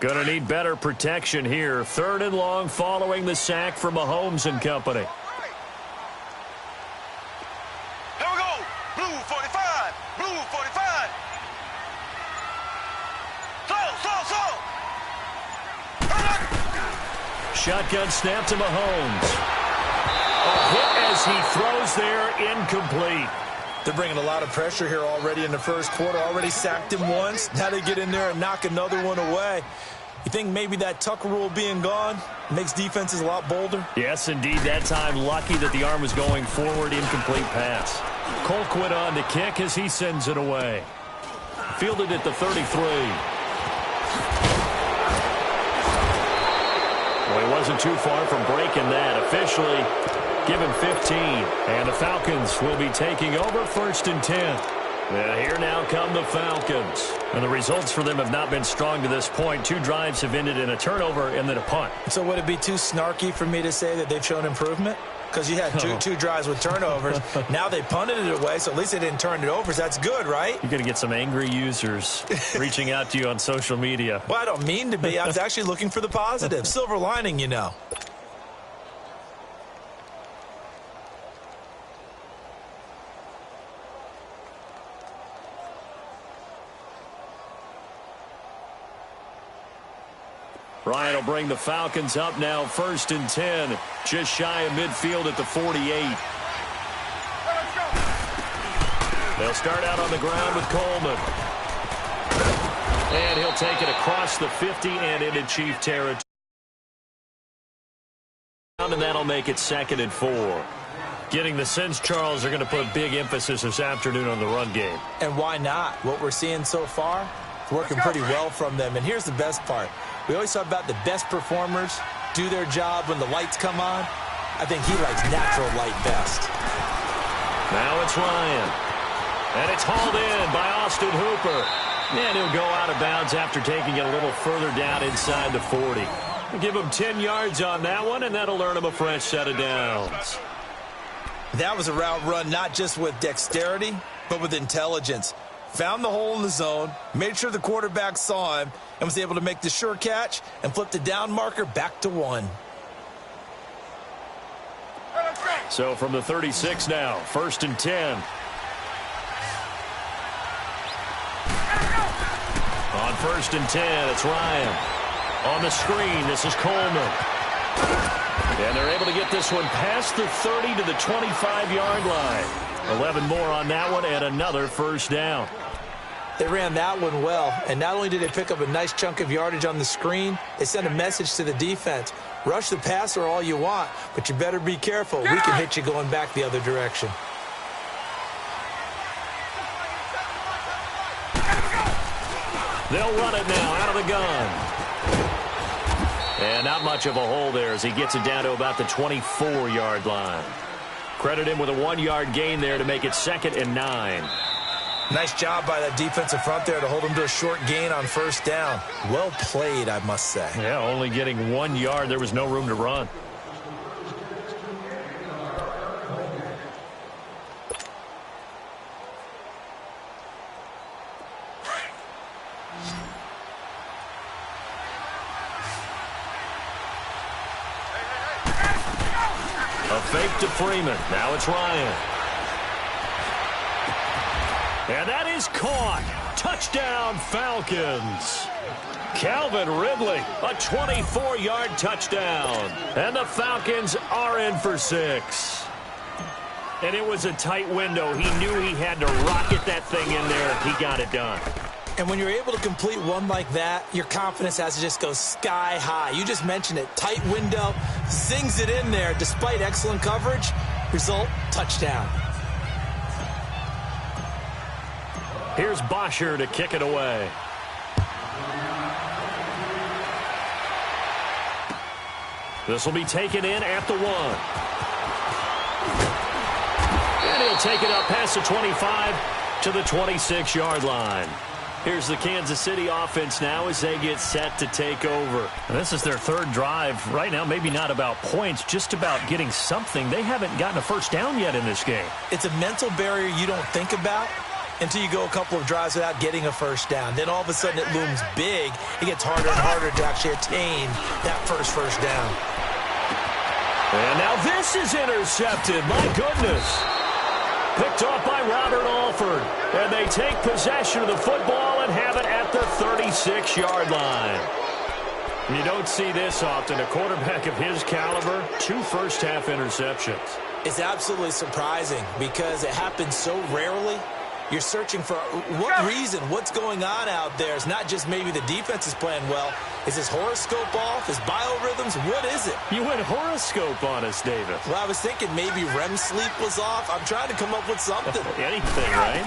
Going to need better protection here. 3rd and long following the sack from Mahomes and company. Here we go. Blue 45. Blue 45. Slow. Shotgun snap to Mahomes. A hit as he throws there, incomplete. They're bringing a lot of pressure here already in the first quarter. Already sacked him once. Now they get in there and knock another one away. You think maybe that Tucker rule being gone makes defenses a lot bolder? Yes, indeed. That time, lucky that the arm was going forward. Incomplete pass. Colquitt on to kick as he sends it away. Fielded at the 33. Well, he wasn't too far from breaking that. Officially, given 15. And the Falcons will be taking over 1st and 10. Yeah, here now come the Falcons. And the results for them have not been strong to this point. 2 drives have ended in a turnover and then a punt. So would it be too snarky for me to say that they've shown improvement? Because you had two drives with turnovers. Now they punted it away, so at least they didn't turn it over. So that's good, right? You're going to get some angry users reaching out to you on social media. Well, I don't mean to be. I was actually looking for the positive. Silver lining, you know. Ryan will bring the Falcons up now, 1st and 10. Just shy of midfield at the 48. They'll start out on the ground with Coleman. And he'll take it across the 50 and into Chief territory. And that'll make it 2nd and 4. Getting the sense, Charles, they're going to put big emphasis this afternoon on the run game. And why not? What we're seeing so far, it's working pretty well from them. And here's the best part. We always talk about the best performers do their job when the lights come on. I think he likes natural light best. Now it's Ryan. And it's hauled in by Austin Hooper. And he'll go out of bounds after taking it a little further down inside the 40. Give him 10 yards on that one, and that'll earn him a fresh set of downs. That was a route run not just with dexterity, but with intelligence. Found the hole in the zone, made sure the quarterback saw him, and was able to make the sure catch and flip the down marker back to 1. So from the 36 now, 1st and 10. On 1st and 10, it's Ryan. On the screen, this is Coleman. And they're able to get this one past the 30 to the 25-yard line. 11 more on that one and another 1st down. They ran that one well, and not only did they pick up a nice chunk of yardage on the screen, they sent a message to the defense. Rush the passer all you want, but you better be careful. We can hit you going back the other direction. They'll run it now out of the gun. And not much of a hole there as he gets it down to about the 24-yard line. Credit him with a 1-yard gain there to make it 2nd and 9. Nice job by that defensive front there to hold him to a short gain on 1st down. Well played, I must say. Yeah, only getting 1 yard. There was no room to run. A fake to Freeman. Now it's Ryan. And that is caught. Touchdown, Falcons. Calvin Ridley, a 24-yard touchdown. And the Falcons are in for 6. And it was a tight window. He knew he had to rocket that thing in there. He got it done. And when you're able to complete one like that, your confidence has to just go sky high. You just mentioned it. Tight window, sings it in there despite excellent coverage. Result, touchdown. Here's Bosher to kick it away. This will be taken in at the 1. And he'll take it up past the 25 to the 26-yard line. Here's the Kansas City offense now as they get set to take over. And this is their 3rd drive. Right now, maybe not about points, just about getting something. They haven't gotten a 1st down yet in this game. It's a mental barrier you don't think about, until you go a couple of drives without getting a first down. Then all of a sudden it looms big. It gets harder and harder to actually attain that first down. And now this is intercepted. My goodness. Picked off by Robert Alford. And they take possession of the football and have it at the 36-yard line. You don't see this often. A quarterback of his caliber, 2 first-half interceptions. It's absolutely surprising because it happens so rarely. You're searching for what reason, what's going on out there. It's not just maybe the defense is playing well. Is his horoscope off? His biorhythms? What is it? You went horoscope on us, David. Well, I was thinking maybe REM sleep was off. I'm trying to come up with something. Anything, right?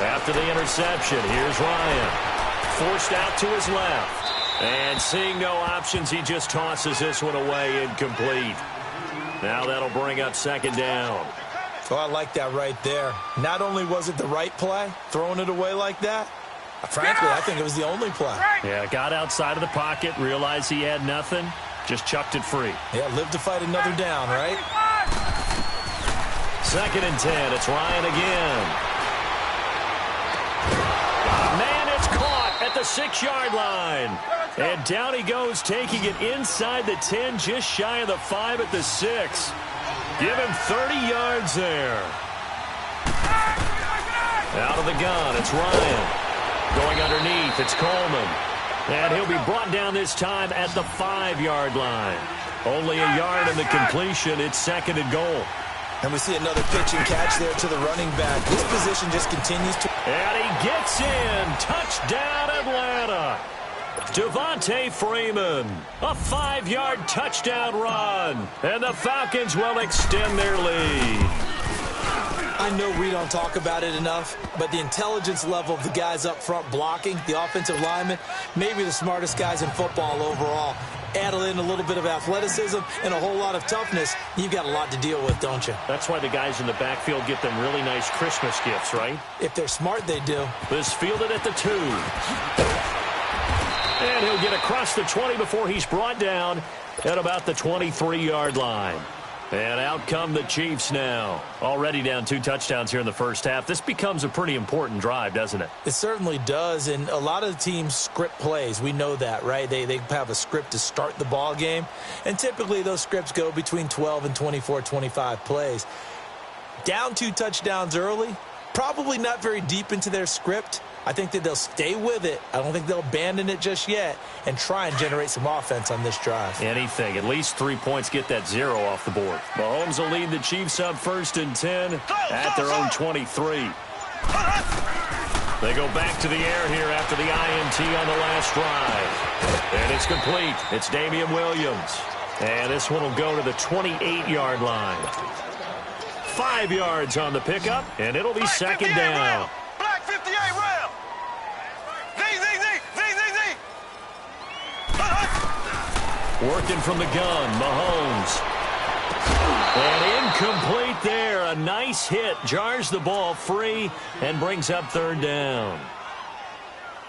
After the interception, here's Ryan. Forced out to his left. And seeing no options, he just tosses this one away incomplete. Now that'll bring up second down. Oh, I like that right there. Not only was it the right play, throwing it away like that, frankly, I think it was the only play. Yeah, got outside of the pocket, realized he had nothing, just chucked it free. Yeah, live to fight another down, right? 2nd and 10, it's Ryan again. Man, it's caught at the 6-yard line. And down he goes, taking it inside the 10, just shy of the 5 at the 6. Give him 30 yards there. Out of the gun, it's Ryan. Going underneath, it's Coleman. And he'll be brought down this time at the 5-yard line. Only a yard in the completion. It's 2nd and goal. And we see another pitch and catch there to the running back. This position just continues to... And he gets in. Touchdown, Atlanta. Devontae Freeman, a 5-yard touchdown run, and the Falcons will extend their lead. I know we don't talk about it enough, but the intelligence level of the guys up front blocking, the offensive linemen, maybe the smartest guys in football overall. Add in a little bit of athleticism and a whole lot of toughness, you've got a lot to deal with, don't you? That's why the guys in the backfield get them really nice Christmas gifts, right? If they're smart, they do. This fielded at the 2. And he'll get across the 20 before he's brought down at about the 23-yard line. And out come the Chiefs now. Already down 2 touchdowns here in the first half. This becomes a pretty important drive, doesn't it? It certainly does, and a lot of the teams script plays. We know that, right? They have a script to start the ball game, and typically those scripts go between 12 and 24, 25 plays. Down 2 touchdowns early, probably not very deep into their script. I think that they'll stay with it. I don't think they'll abandon it just yet and try and generate some offense on this drive. Anything. At least 3 points, get that 0 off the board. Mahomes will lead the Chiefs up 1st and 10 at their own 23. They go back to the air here after the INT on the last drive. And it's complete. It's Damian Williams. And this one will go to the 28-yard line. 5 yards on the pickup, and it'll be second down. Black 58 round. Working from the gun, Mahomes. And incomplete there. A nice hit. Jars the ball free and brings up 3rd down.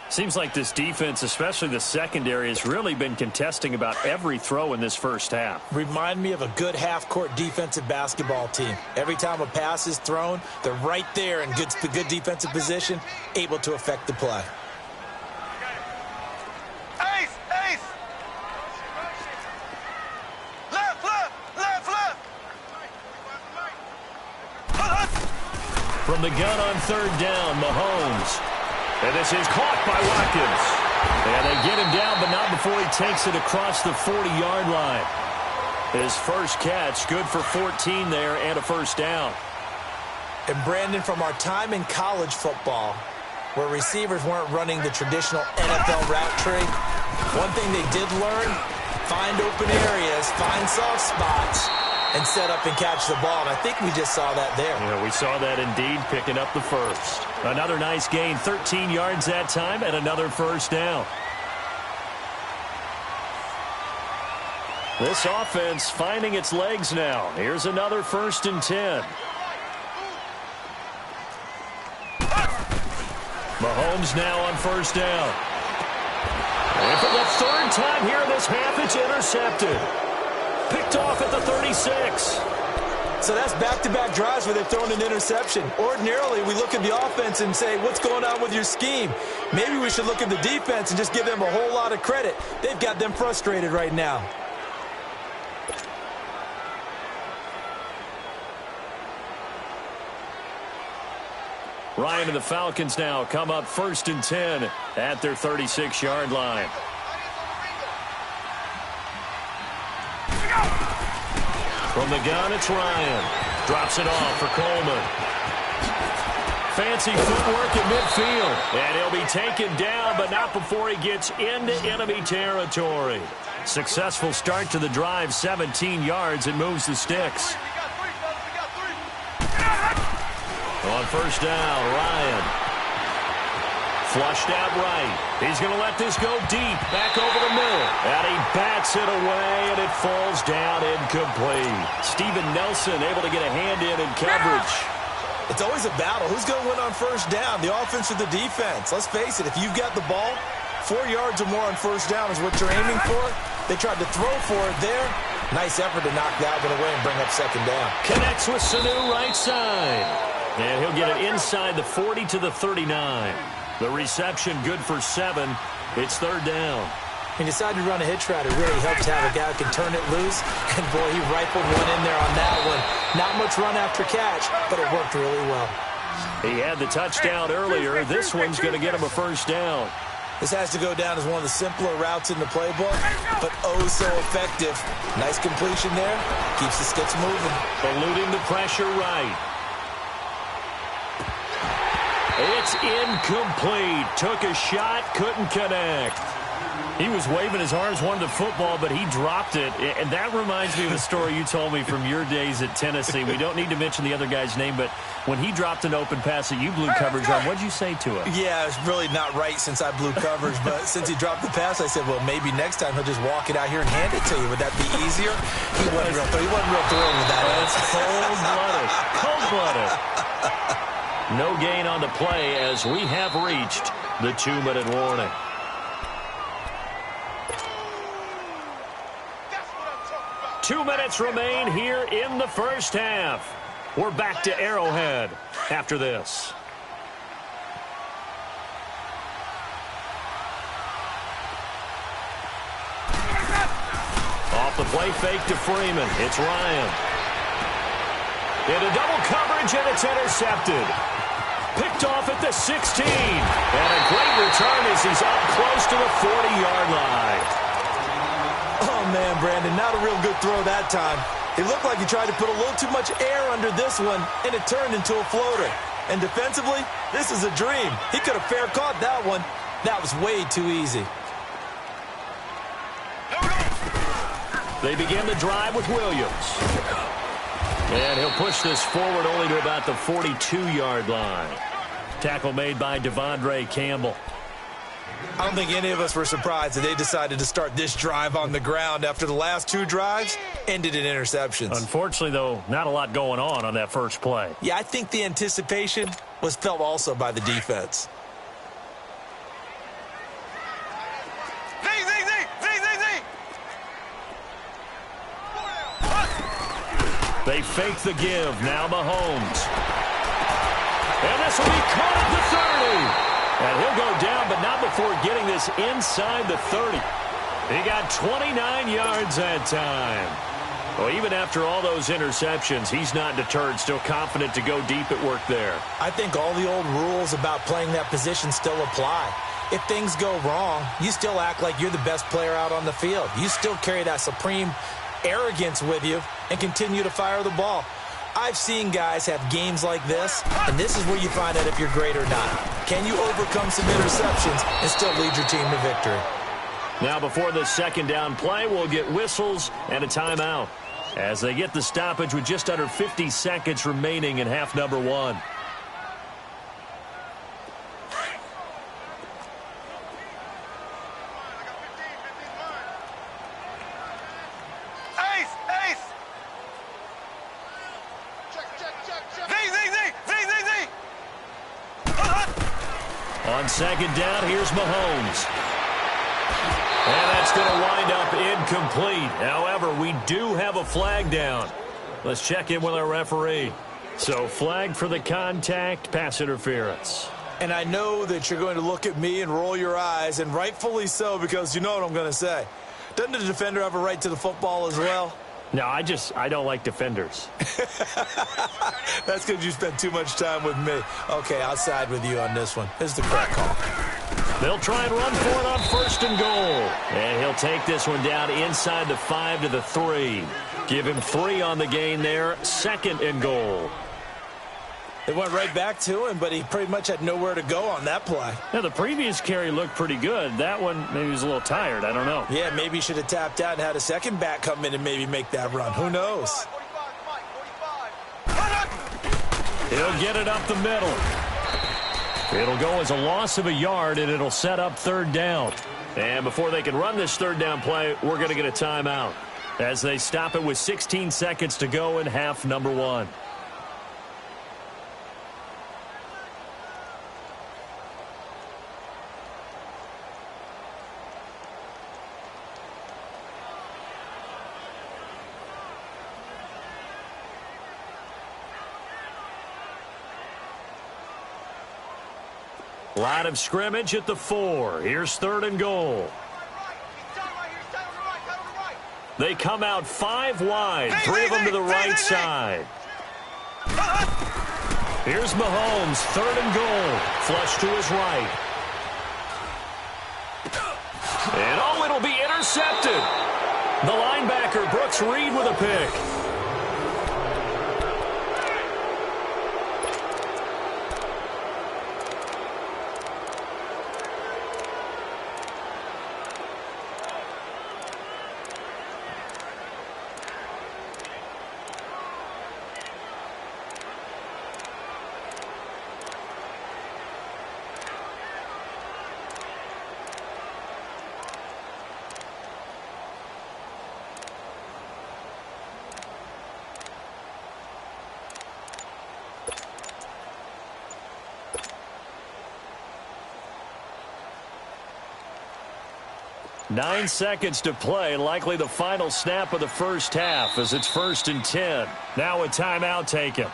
Seems like this defense, especially the secondary, has really been contesting about every throw in this first half. Remind me of a good half-court defensive basketball team. Every time a pass is thrown, they're right there in good defensive position, able to affect the play. Ace. Left. From the gun on 3rd down, Mahomes. And this is caught by Watkins. And they get him down, but not before he takes it across the 40-yard line. His first catch, good for 14 there and a first down. And Brandon, from our time in college football, where receivers weren't running the traditional NFL route tree, one thing they did learn, find open areas, find soft spots, and set up and catch the ball. And I think we just saw that there. Yeah, we saw that indeed, picking up the first. Another nice gain, 13 yards that time, and another first down. This offense finding its legs now. Here's another 1st and 10. Mahomes now on 1st down. And for the 3rd time here in this half, it's intercepted. Picked off at the 36. So that's back-to-back drives where they've thrown an interception. Ordinarily, we look at the offense and say, what's going on with your scheme? Maybe we should look at the defense and just give them a whole lot of credit. They've got them frustrated right now. Ryan and the Falcons now come up 1st and 10 at their 36-yard line. From the gun, it's Ryan. Drops it off for Coleman. Fancy footwork in midfield. And he'll be taken down, but not before he gets into enemy territory. Successful start to the drive, 17 yards, and moves the sticks. On 1st down, Ryan. Flushed out right. He's going to let this go deep, back over the middle. And he bats it away, and it falls down incomplete. Steven Nelson able to get a hand in coverage. It's always a battle. Who's going to win on 1st down, the offense or the defense? Let's face it, if you've got the ball, 4 yards or more on 1st down is what you're aiming for. They tried to throw for it there. Nice effort to knock that one away and bring up 2nd down. Connects with Sanu right side. And he'll get it inside the 40 to the 39. The reception good for 7. It's 3rd down. He decided to run a hitch route. It really helped to have a guy who can turn it loose. And, boy, he rifled one in there on that one. Not much run after catch, but it worked really well. He had the touchdown earlier. This one's going to get him a 1st down. This has to go down as one of the simpler routes in the playbook, but oh so effective. Nice completion there. Keeps the sticks moving. Eluding the pressure right. It's incomplete. Took a shot, couldn't connect. He was waving his arms, wanted the football, but he dropped it. And that reminds me of a story you told me from your days at Tennessee. We don't need to mention the other guy's name, but when he dropped an open pass that you blew coverage on, what did you say to him? Yeah, it's really not right since I blew coverage, but since he dropped the pass, I said, well, maybe next time he'll just walk it out here and hand it to you. Would that be easier? He wasn't real thrilled with that. That's cold-blooded. Cold-blooded. No gain on the play as we have reached the 2-minute warning. Two minutes remain here in the 1st half. We're back to Arrowhead after this. Off the play fake to Freeman. It's Ryan. Into double coverage, and it's intercepted. Picked off at the 16. And a great return as he's up close to the 40-yard line. Oh, man, Brandon, not a real good throw that time. It looked like he tried to put a little too much air under this one, and it turned into a floater. And defensively, this is a dream. He could have fair caught that one. That was way too easy. They begin the drive with Williams. And he'll push this forward only to about the 42-yard line. Tackle made by Devondre Campbell. I don't think any of us were surprised that they decided to start this drive on the ground after the last 2 drives ended in interceptions. Unfortunately, though, not a lot going on that first play. Yeah, I think the anticipation was felt also by the defense. They fake the give. Now Mahomes. And this will be caught at the 30. And he'll go down, but not before getting this inside the 30. He got 29 yards that time. Well, even after all those interceptions, he's not deterred, still confident to go deep at work there. I think all the old rules about playing that position still apply. If things go wrong, you still act like you're the best player out on the field. You still carry that supreme arrogance with you and continue to fire the ball. I've seen guys have games like this, and this is where you find out if you're great or not. Can you overcome some interceptions and still lead your team to victory? Now before the 2nd down play, we'll get whistles and a timeout as they get the stoppage with just under 50 seconds remaining in half number 1. On 2nd down, here's Mahomes. And that's going to wind up incomplete. However, we do have a flag down. Let's check in with our referee. So flag for the contact, pass interference. And I know that you're going to look at me and roll your eyes, and rightfully so, because you know what I'm going to say. Doesn't the defender have a right to the football as well? No, I don't like defenders. That's because you spent too much time with me. Okay, I'll side with you on this one. This is the correct call. They'll try and run for it on 1st and goal. And he'll take this one down inside the 5 to the 3. Give him 3 on the gain there. 2nd and goal. They went right back to him, but he pretty much had nowhere to go on that play. Now, the previous carry looked pretty good. That one, maybe he was a little tired. I don't know. Yeah, maybe he should have tapped out and had a second back come in and maybe make that run. Who knows? He'll get it up the middle. It'll go as a loss of a yard, and it'll set up 3rd down. And before they can run this 3rd down play, we're going to get a timeout as they stop it with 16 seconds to go in half number 1. Line of scrimmage at the 4. Here's 3rd and goal. They come out 5 wide. 3 of them to the right side. Here's Mahomes, 3rd and goal. Flush to his right. And oh, it'll be intercepted. The linebacker, Brooks Reed, with a pick. Nine seconds to play, likely the final snap of the first half as it's 1st and 10. Now a timeout taken.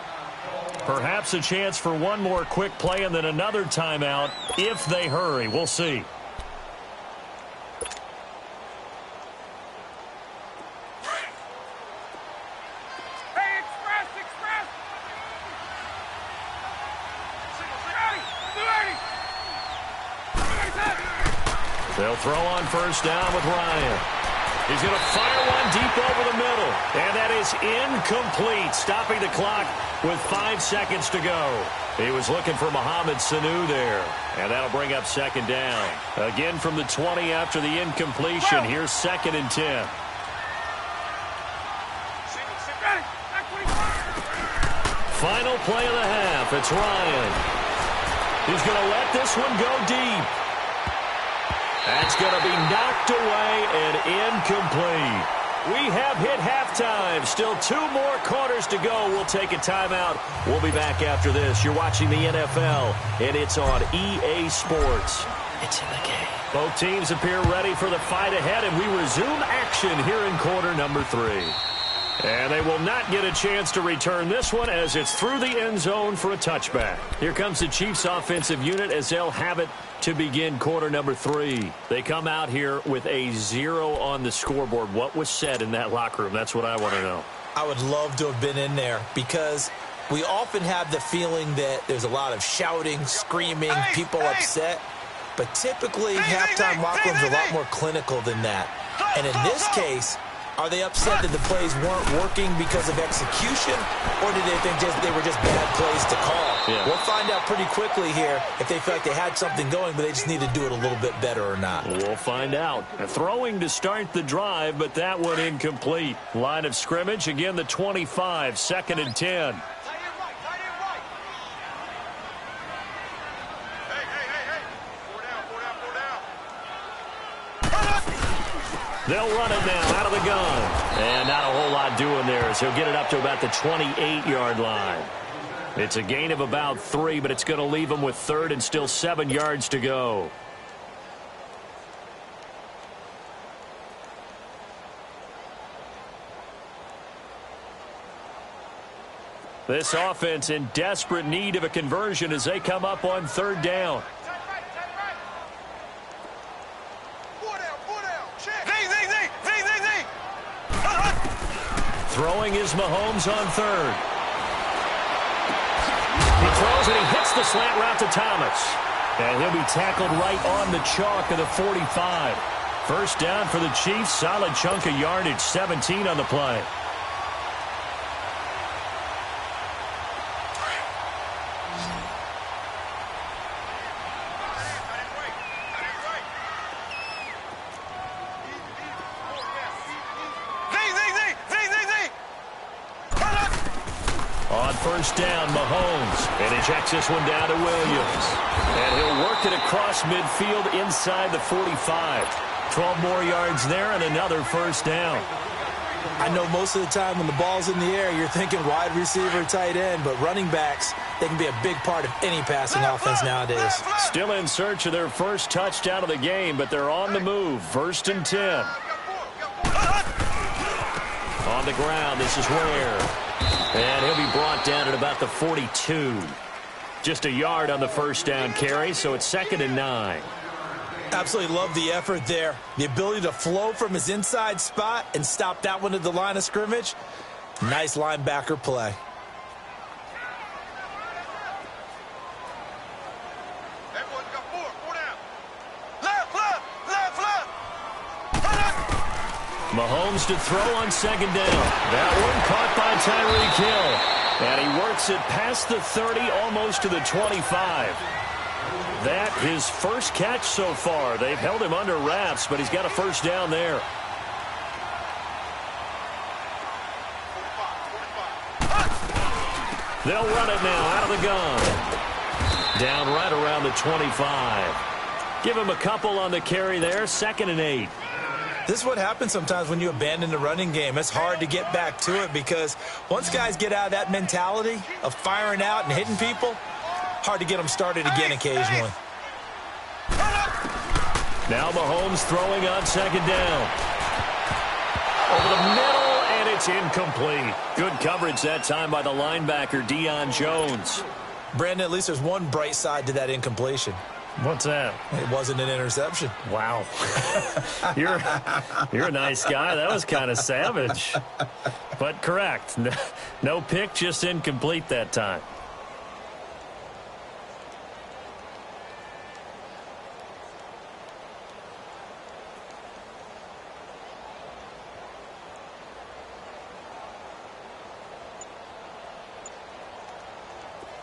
Perhaps a chance for one more quick play and then another timeout if they hurry. We'll see. They'll throw on 1st down with Ryan. He's going to fire one deep over the middle. And that is incomplete, stopping the clock with 5 seconds to go. He was looking for Mohamed Sanu there. And that'll bring up 2nd down. Again from the 20 after the incompletion. Here's 2nd and 10. Final play of the half. It's Ryan. He's going to let this one go deep. That's going to be knocked away and incomplete. We have hit halftime. Still 2 more quarters to go. We'll take a timeout. We'll be back after this. You're watching the NFL, and it's on EA Sports. It's in the game. Both teams appear ready for the fight ahead, and we resume action here in quarter number 3. And they will not get a chance to return this one as it's through the end zone for a touchback. Here comes the Chiefs offensive unit as they'll have it to begin quarter number 3. They come out here with a 0 on the scoreboard. What was said in that locker room? That's what I want to know. I would love to have been in there because we often have the feeling that there's a lot of shouting, screaming, people upset. But typically, halftime locker rooms are a lot more clinical than that. And in this case, are they upset that the plays weren't working because of execution, or did they think they were just bad plays to call? Yeah. We'll find out pretty quickly here if they feel like they had something going, but they just need to do it a little bit better or not. We'll find out. Throwing to start the drive, but that one incomplete. Line of scrimmage, again the 25, 2nd and 10. They'll run it now out of the gun. And not a whole lot doing there as he'll get it up to about the 28-yard line. It's a gain of about 3, but it's going to leave him with 3rd and still 7 yards to go. This offense in desperate need of a conversion as they come up on third down. Throwing is Mahomes on third. He throws and he hits the slant route to Thomas. And he'll be tackled right on the chalk of the 45. First down for the Chiefs. Solid chunk of yardage, 17 on the play. On first down, Mahomes. And he checks this one down to Williams. And he'll work it across midfield inside the 45. 12 more yards there and another first down. I know most of the time when the ball's in the air, you're thinking wide receiver, tight end, but running backs, they can be a big part of any passing offense nowadays. Still in search of their first touchdown of the game, but they're on the move. First and 10. On the ground, this is Ware. And he'll be brought down at about the 42. Just a yard on the first down carry, so it's 2nd and 9. Absolutely love the effort there. The ability to flow from his inside spot and stop that one at the line of scrimmage. Nice linebacker play. Mahomes to throw on second down. That one caught by Tyreek Hill. And he works it past the 30, almost to the 25. That his first catch so far. They've held him under wraps, but he's got a first down there. They'll run it now out of the gun. Down right around the 25. Give him a couple on the carry there. 2nd and 8. This is what happens sometimes when you abandon the running game. It's hard to get back to it because once guys get out of that mentality of firing out and hitting people, hard to get them started again occasionally. Now Mahomes throwing on second down. Over the middle, and it's incomplete. Good coverage that time by the linebacker, Deion Jones. Brandon, at least there's one bright side to that incompletion. What's that? It wasn't an interception. Wow. You're a nice guy. That was kind of savage. But correct. No pick, just incomplete that time.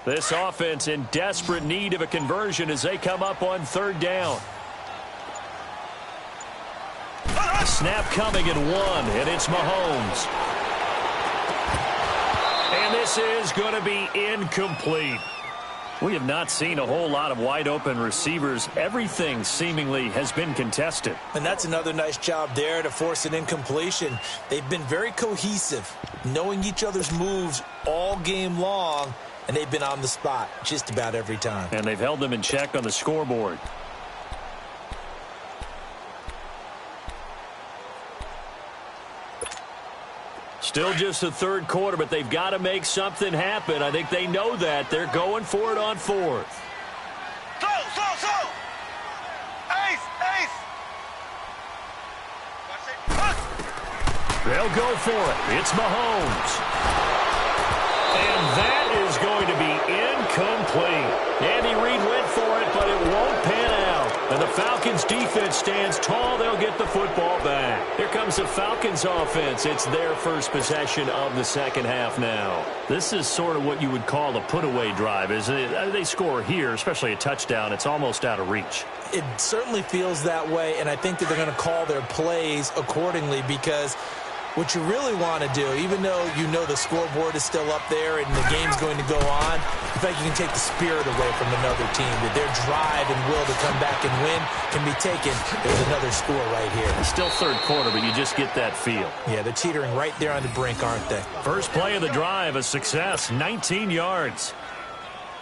This offense in desperate need of a conversion as they come up on third down. Snap coming at 1, and it's Mahomes. And this is going to be incomplete. We have not seen a whole lot of wide-open receivers. Everything seemingly has been contested. And that's another nice job there to force an incompletion. They've been very cohesive, knowing each other's moves all game long. And they've been on the spot just about every time. And they've held them in check on the scoreboard. Still just the third quarter, but they've got to make something happen. I think they know that. They're going for it on fourth. Slow. Ace. They'll go for it. It's Mahomes. And that is going to be incomplete. Andy Reid went for it, but it won't pan out. And the Falcons defense stands tall. They'll get the football back. Here comes the Falcons offense. It's their first possession of the second half now. This is sort of what you would call a put-away drive, isn't it? They score here, especially a touchdown. It's almost out of reach. It certainly feels that way, and I think that they're going to call their plays accordingly because what you really want to do, even though you know the scoreboard is still up there and the game's going to go on, in fact, you can take the spirit away from another team, that their drive and will to come back and win can be taken. There's another score right here. It's still third quarter, but you just get that feel. Yeah, they're teetering right there on the brink, aren't they? First play of the drive, a success, 19 yards.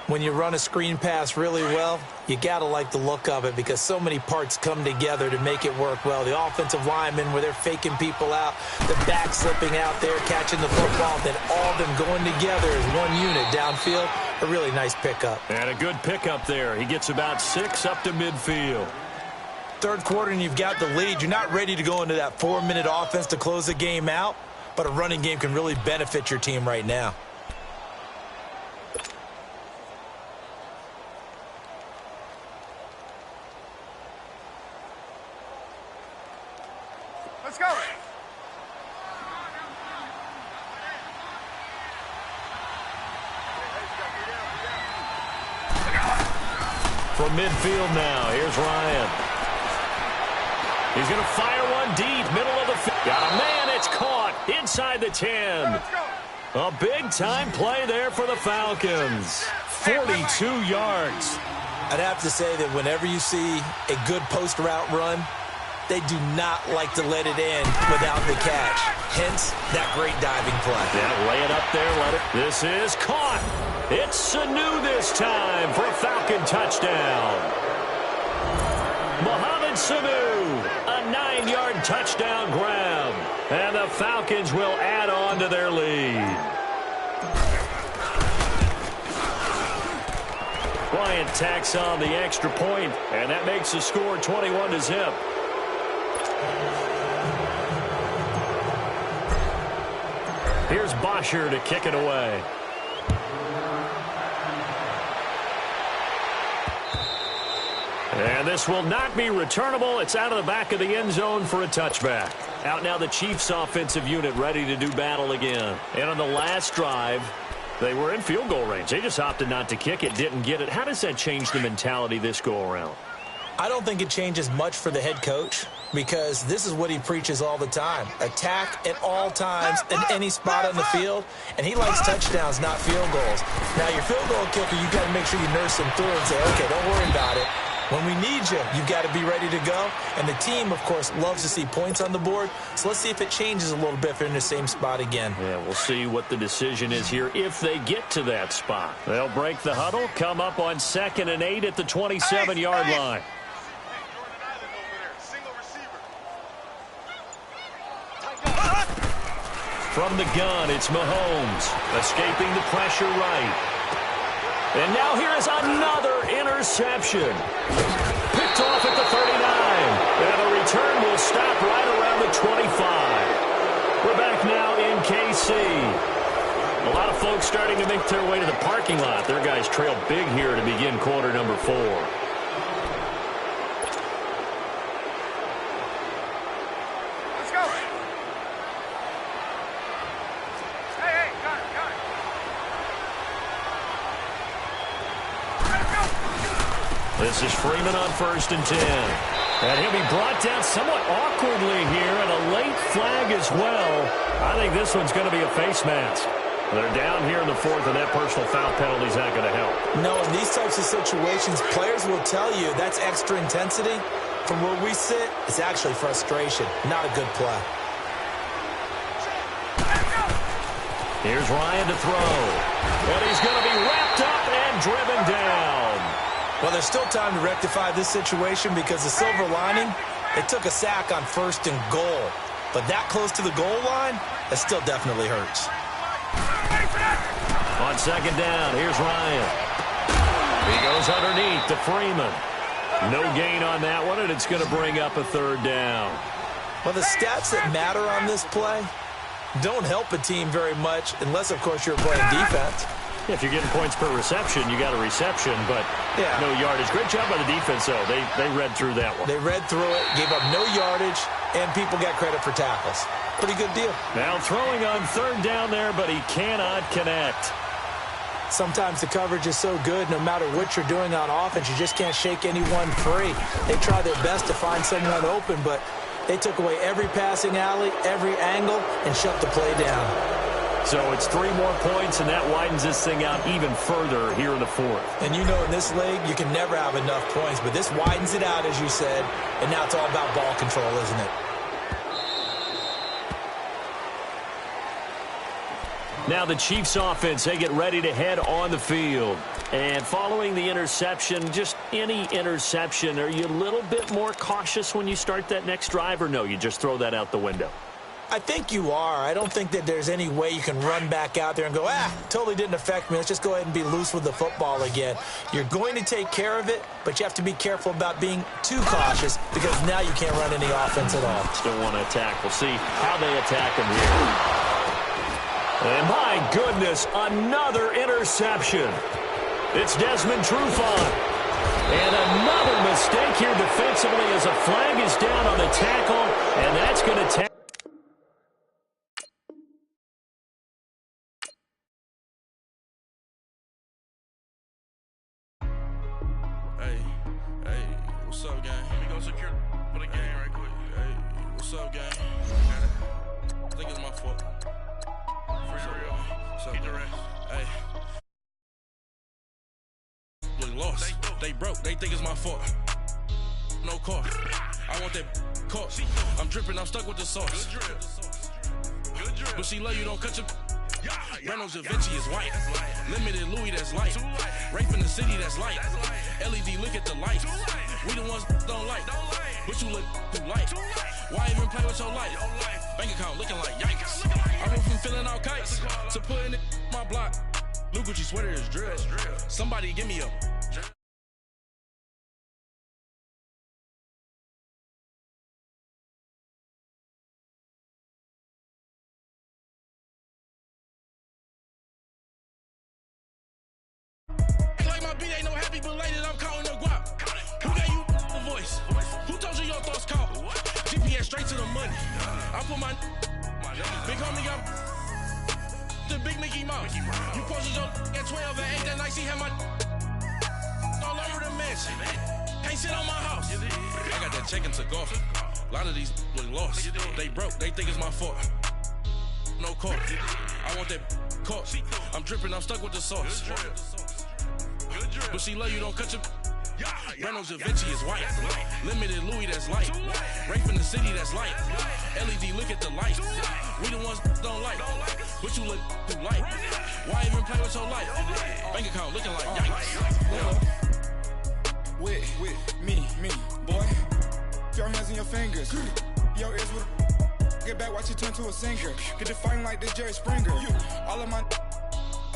When you run a screen pass really well, you got to like the look of it because so many parts come together to make it work well. The offensive linemen, where they're faking people out, the back slipping out there, catching the football, then all of them going together as one unit downfield. A really nice pickup. And a good pickup there. He gets about 6 up to midfield. Third quarter and you've got the lead. You're not ready to go into that 4-minute offense to close the game out, but a running game can really benefit your team right now. Let's go. From midfield now, here's Ryan. He's going to fire one deep, middle of the field. Got a man, it's caught inside the 10. A big-time play there for the Falcons. 42 yards. I'd have to say that whenever you see a good post route run, they do not like to let it in without the catch. Hence, that great diving play. Yeah, lay it up there, let it. This is caught. It's Sanu this time for a Falcon touchdown. Mohamed Sanu, a 9-yard touchdown grab. And the Falcons will add on to their lead. Bryant tacks on the extra point, and that makes the score 21-0. Here's Bosher to kick it away. And this will not be returnable. It's out of the back of the end zone for a touchback. Out now the Chiefs offensive unit ready to do battle again. And on the last drive, they were in field goal range. They just opted not to kick it, didn't get it. How does that change the mentality this go around? I don't think it changes much for the head coach because this is what he preaches all the time. Attack at all times in any spot on the field, and he likes touchdowns, not field goals. Now, your field goal kicker, you've got to make sure you nurse him through and say, okay, don't worry about it. When we need you, you've got to be ready to go. And the team, of course, loves to see points on the board. So let's see if it changes a little bit if they're in the same spot again. Yeah, we'll see what the decision is here if they get to that spot. They'll break the huddle, come up on 2nd and 8 at the 27-yard line. From the gun, it's Mahomes, escaping the pressure right. And now here is another interception. Picked off at the 39. And the return will stop right around the 25. We're back now in KC. A lot of folks starting to make their way to the parking lot. Their guys trail big here to begin quarter number 4. This is Freeman on 1st and 10. And he'll be brought down somewhat awkwardly here, and a late flag as well. I think this one's going to be a face mask. They're down here in the 4th, and that personal foul penalty is not going to help. No, in these types of situations, players will tell you that's extra intensity. From where we sit, it's actually frustration. Not a good play. Here's Ryan to throw. And he's going to be wrapped up and driven down. Well, there's still time to rectify this situation because the silver lining, it took a sack on 1st and goal. But that close to the goal line, that still definitely hurts. On 2nd down, here's Ryan. He goes underneath to Freeman. No gain on that one, and it's going to bring up a 3rd down. Well, the stats that matter on this play don't help a team very much unless, of course, you're playing defense. If you're getting points per reception, you got a reception, but no yardage. Great job by the defense, though. They read through that one. They read through it, gave up no yardage, and people got credit for tackles. Pretty good deal. Now throwing on 3rd down there, but he cannot connect. Sometimes the coverage is so good, no matter what you're doing on offense, you just can't shake anyone free. They try their best to find someone open, but they took away every passing alley, every angle, and shut the play down. So it's 3 more points, and that widens this thing out even further here in the 4th. And you know in this league, you can never have enough points, but this widens it out, as you said, and now it's all about ball control, isn't it? Now the Chiefs offense, they get ready to head on the field. And following the interception, just any interception, are you a little bit more cautious when you start that next drive, or no, you just throw that out the window? I think you are. I don't think that there's any way you can run back out there and go, totally didn't affect me. Let's just go ahead and be loose with the football again. You're going to take care of it, but you have to be careful about being too cautious because now you can't run any offense at all. Still want to attack. We'll see how they attack him here. And my goodness, another interception. It's Desmond Trufant. And another mistake here defensively as a flag is down on the tackle, and that's going to What's up, gang? Let me go secure for the game right quick. Hey, what's up, gang? I think it's my fault. For real. What's up, the rest. Hey. We lost. They broke. They think it's my fault. No car. I want that caught. I'm dripping. I'm stuck with the sauce. Good drip. But she love you. Don't cut your... Reynolds Da Vinci is white. Limited Louis, that's light. Rape in the city, that's light. LED, look at the light. We the ones don't like. But you look too light. Why even play with your life? Bank account looking like yikes. I went from filling out kites to putting it in my block. Blue Gucci sweater is drill. Somebody give me a... Ain't no happy belated, I'm counting the guap. Who gave you the voice? Who told you your thoughts count? GPS straight to the money. I put my big homie up the big Mickey Mouse. You posted your at 12 and 8 that night, she had my all over the mansion. Can't sit on my house. I got that check into golf. A lot of these look lost. They broke, they think it's my fault. No car. I want that caught. I'm dripping, I'm stuck with the sauce. But she love you, don't cut your... Reynolds Da Vinci is white. Limited Louis, that's light. Rape in the city, that's light. LED, look at the light. We the ones don't like. But you look too light. Why even play with your life? Bank account looking like yikes. With me, boy. Your hands and your fingers. Your ears with... Get back, watch you turn to a singer. Get the fighting like this Jerry Springer. All of my...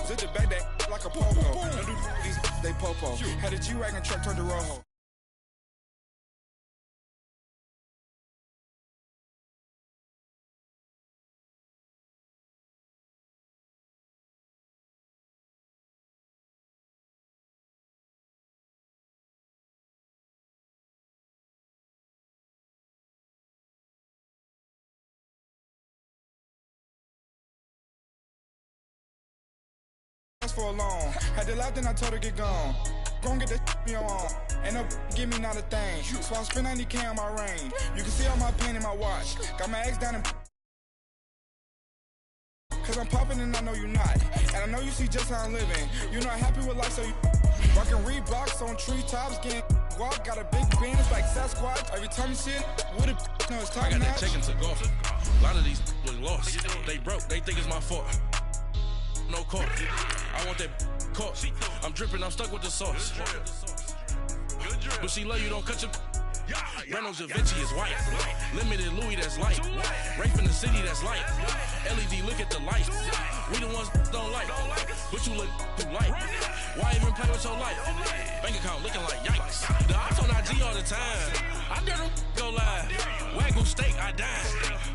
Zit the back that like a popo. Don't do these they popo. Had a G-Wagon truck turned to Rojo. For a long, had to laugh, then I told her get gone. Gon' get that me on, ain't no give me not a thing. So I spend 90K on my range. You can see all my pain in my watch. Got my ex down in. Cause I'm popping and I know you not. And I know you see just how I'm living. You're not happy with life, so you rockin' Reeboks on treetops, getting guap. Got a big band, it's like Sasquatch. Every time you see it, with it, no, it's top I got notch. that check into golf. A lot of these look lost. They broke, they think it's my fault. No car. I want that caught. I'm dripping, I'm stuck with the sauce. But she love you, don't cut your... Reynolds Da Vinci is white. Limited Louis, that's light. Rape in the city, that's light. LED, look at the light. We the ones don't like. But you look too light. Why even play with your life? Bank account looking like yikes. The ops on IG all the time. I dare them go live. Wagyu steak, I died.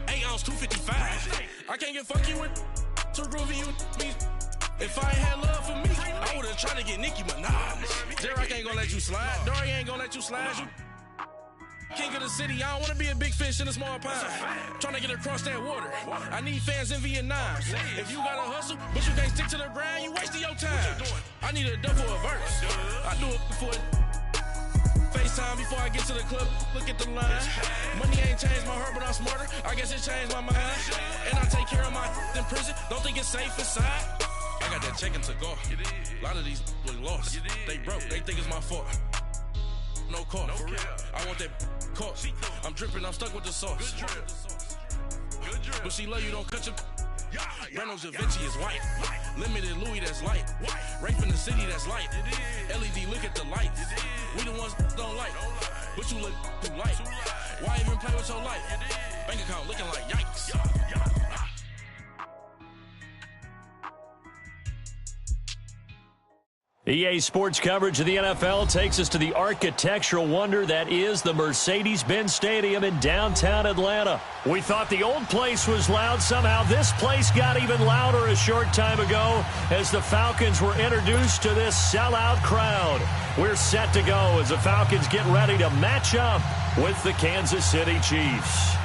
8 ounce, 255. I can't get fuck you with... Too groovy, you me. If I ain't had love for me, I would've tried to get Nicki Minaj. Derek ain't gonna let you slide. Dory ain't gonna let you slide. You king of the city, I don't wanna be a big fish in a small pond. Trying to get across that water. I need fans in Vietnam. If you gotta hustle, but you can't stick to the grind, you wasting your time. I need a double a verse. I do it before FaceTime before I get to the club, look at the line. Money ain't changed my heart, but I'm smarter. I guess it changed my mind. And I take care of my in prison. Don't think it's safe inside. I got that check into golf. A lot of these look lost. They broke, they think it's my fault. No car. I want that caught. I'm dripping, I'm stuck with the sauce. But she love you, don't cut your... Reynolds Da Vinci is white. Limited Louis, that's light. Rape in the city, that's light. LED, look at the lights. We the ones don't like. But you look too light. Why even play with your life? Bank account looking like yikes. EA Sports coverage of the NFL takes us to the architectural wonder that is the Mercedes-Benz Stadium in downtown Atlanta. We thought the old place was loud. Somehow this place got even louder a short time ago as the Falcons were introduced to this sellout crowd. We're set to go as the Falcons get ready to match up with the Kansas City Chiefs.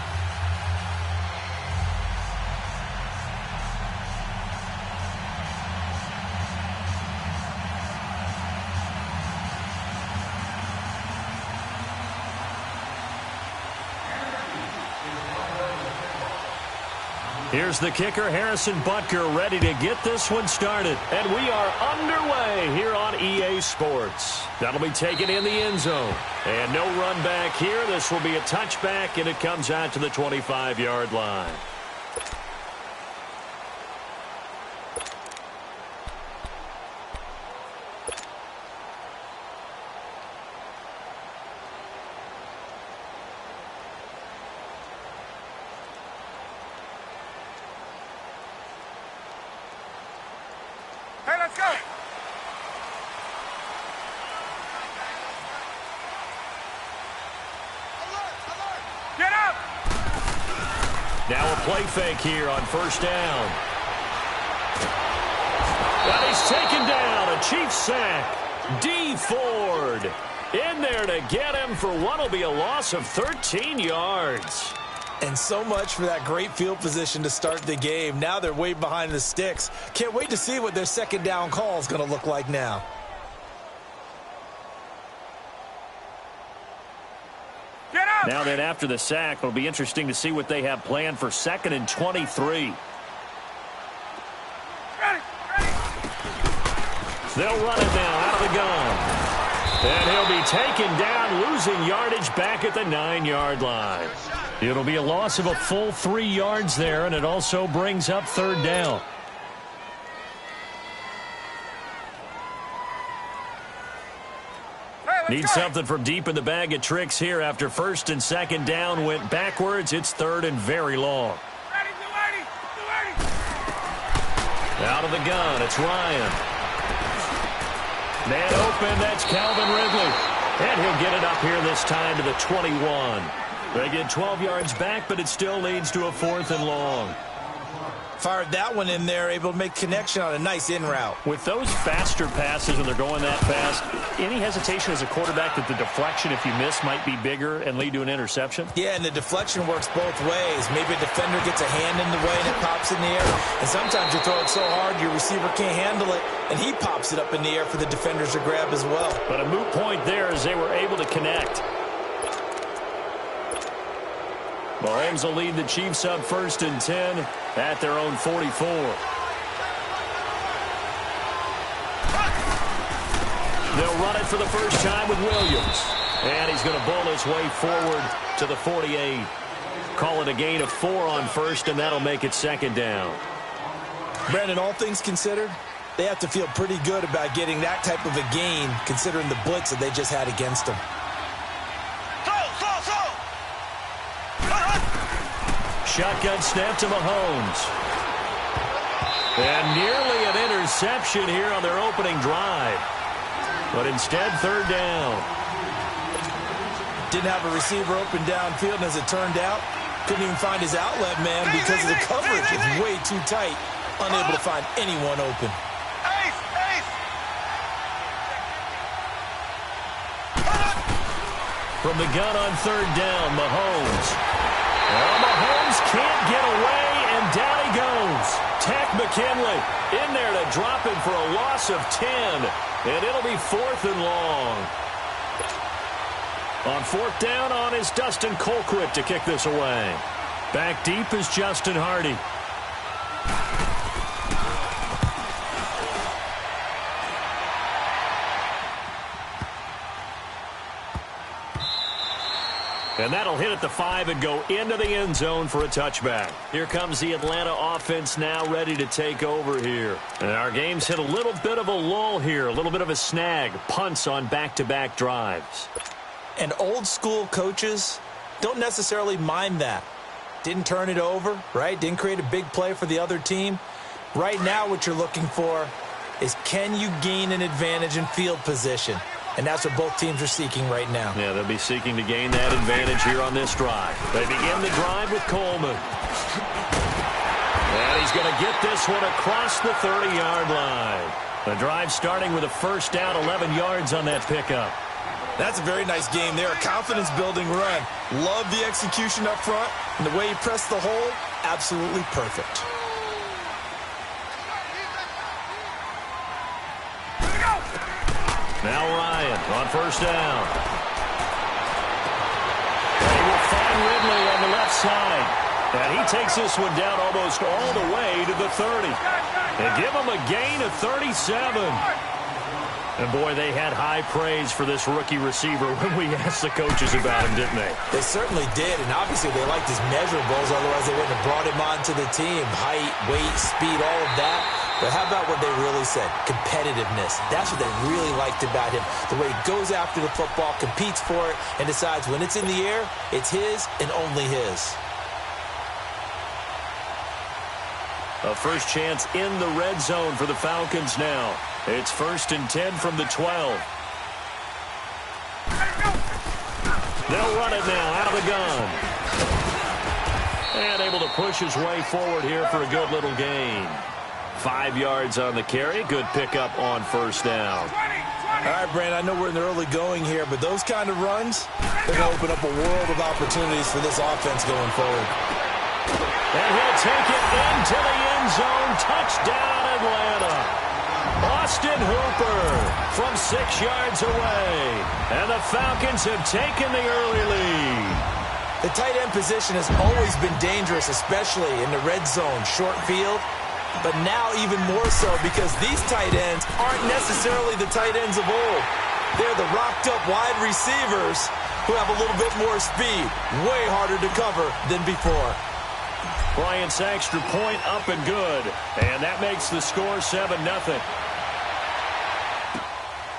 Here's the kicker, Harrison Butker, ready to get this one started. And we are underway here on EA Sports. That'll be taken in the end zone. And no run back here. This will be a touchback, and it comes out to the 25-yard line. Let's go. Get up. Now a play fake here on first down. And he's taken down. A Chiefs sack. D. Ford in there to get him for what will be a loss of 13 yards. And so much for that great field position to start the game. Now they're way behind the sticks. Can't wait to see what their second down call is going to look like now. Get up. Now then, after the sack, it'll be interesting to see what they have planned for 2nd and 23. Ready. They'll run it now out of the gun. And he'll be taken down, losing yardage back at the 9-yard line. It'll be a loss of a full 3 yards there, and it also brings up third down. Need something from deep in the bag of tricks here after first and second down went backwards. It's third and very long. Ready. Out of the gun, it's Ryan. Man open, that's Calvin Ridley. And he'll get it up here this time to the 21. They get 12 yards back, but it still leads to a 4th and long. Fired that one in there, able to make connection on a nice in route. With those faster passes when they're going that fast, any hesitation as a quarterback that the deflection, if you miss, might be bigger and lead to an interception? Yeah, and the deflection works both ways. Maybe a defender gets a hand in the way and it pops in the air. And sometimes you throw it so hard your receiver can't handle it, and he pops it up in the air for the defenders to grab as well. But a moot point there as they were able to connect. Mahomes will lead the Chiefs up 1st and 10 at their own 44. They'll run it for the first time with Williams. And he's going to bowl his way forward to the 48. Call it a gain of 4 on 1st, and that'll make it 2nd down. Brandon, all things considered, they have to feel pretty good about getting that type of a gain considering the blitz that they just had against them. Shotgun snap to Mahomes. And nearly an interception here on their opening drive. But instead, third down. Didn't have a receiver open downfield, and as it turned out, couldn't even find his outlet man because of the coverage. It's way too tight. Unable to find anyone open. From the gun on third down, Mahomes. Well, Mahomes can't get away, and down he goes. Tack McKinley in there to drop him for a loss of 10, and it'll be 4th and long. On 4th down on is Dustin Colquitt to kick this away. Back deep is Justin Hardy. And that'll hit at the 5 and go into the end zone for a touchback. Here comes the Atlanta offense now ready to take over here. And our game's hit a little bit of a lull here, a little bit of a snag. Punts on back-to-back drives. And old school coaches don't necessarily mind that. Didn't turn it over, right? Didn't create a big play for the other team. Right now what you're looking for is, can you gain an advantage in field position? And that's what both teams are seeking right now. Yeah, they'll be seeking to gain that advantage here on this drive. They begin the drive with Coleman. And he's going to get this one across the 30-yard line. The drive starting with a first down, 11 yards on that pickup. That's a very nice game there. A confidence-building run. Love the execution up front. And the way he pressed the hole, absolutely perfect. Now Ryan on first down. They will find Ridley on the left side. And he takes this one down almost all the way to the 30. They give him a gain of 37. And, boy, they had high praise for this rookie receiver when we asked the coaches about him, didn't they? They certainly did, and obviously they liked his measurables, otherwise they wouldn't have brought him onto the team. Height, weight, speed, all of that. But how about what they really said? Competitiveness. That's what they really liked about him. The way he goes after the football, competes for it, and decides when it's in the air, it's his and only his. A first chance in the red zone for the Falcons now. It's 1st and 10 from the 12. They'll run it now out of the gun. And able to push his way forward here for a good little gain. 5 yards on the carry. Good pickup on first down. All right, Brandon, I know we're in the early going here, but those kind of runs, they're going to open up a world of opportunities for this offense going forward. And he'll take it into the end zone. Touchdown, Atlanta. Austin Hooper from 6 yards away. And the Falcons have taken the early lead. The tight end position has always been dangerous, especially in the red zone, short field. But now even more so because these tight ends aren't necessarily the tight ends of old. They're the rocked-up wide receivers who have a little bit more speed. Way harder to cover than before. Bryant's extra point up and good. And that makes the score 7-0.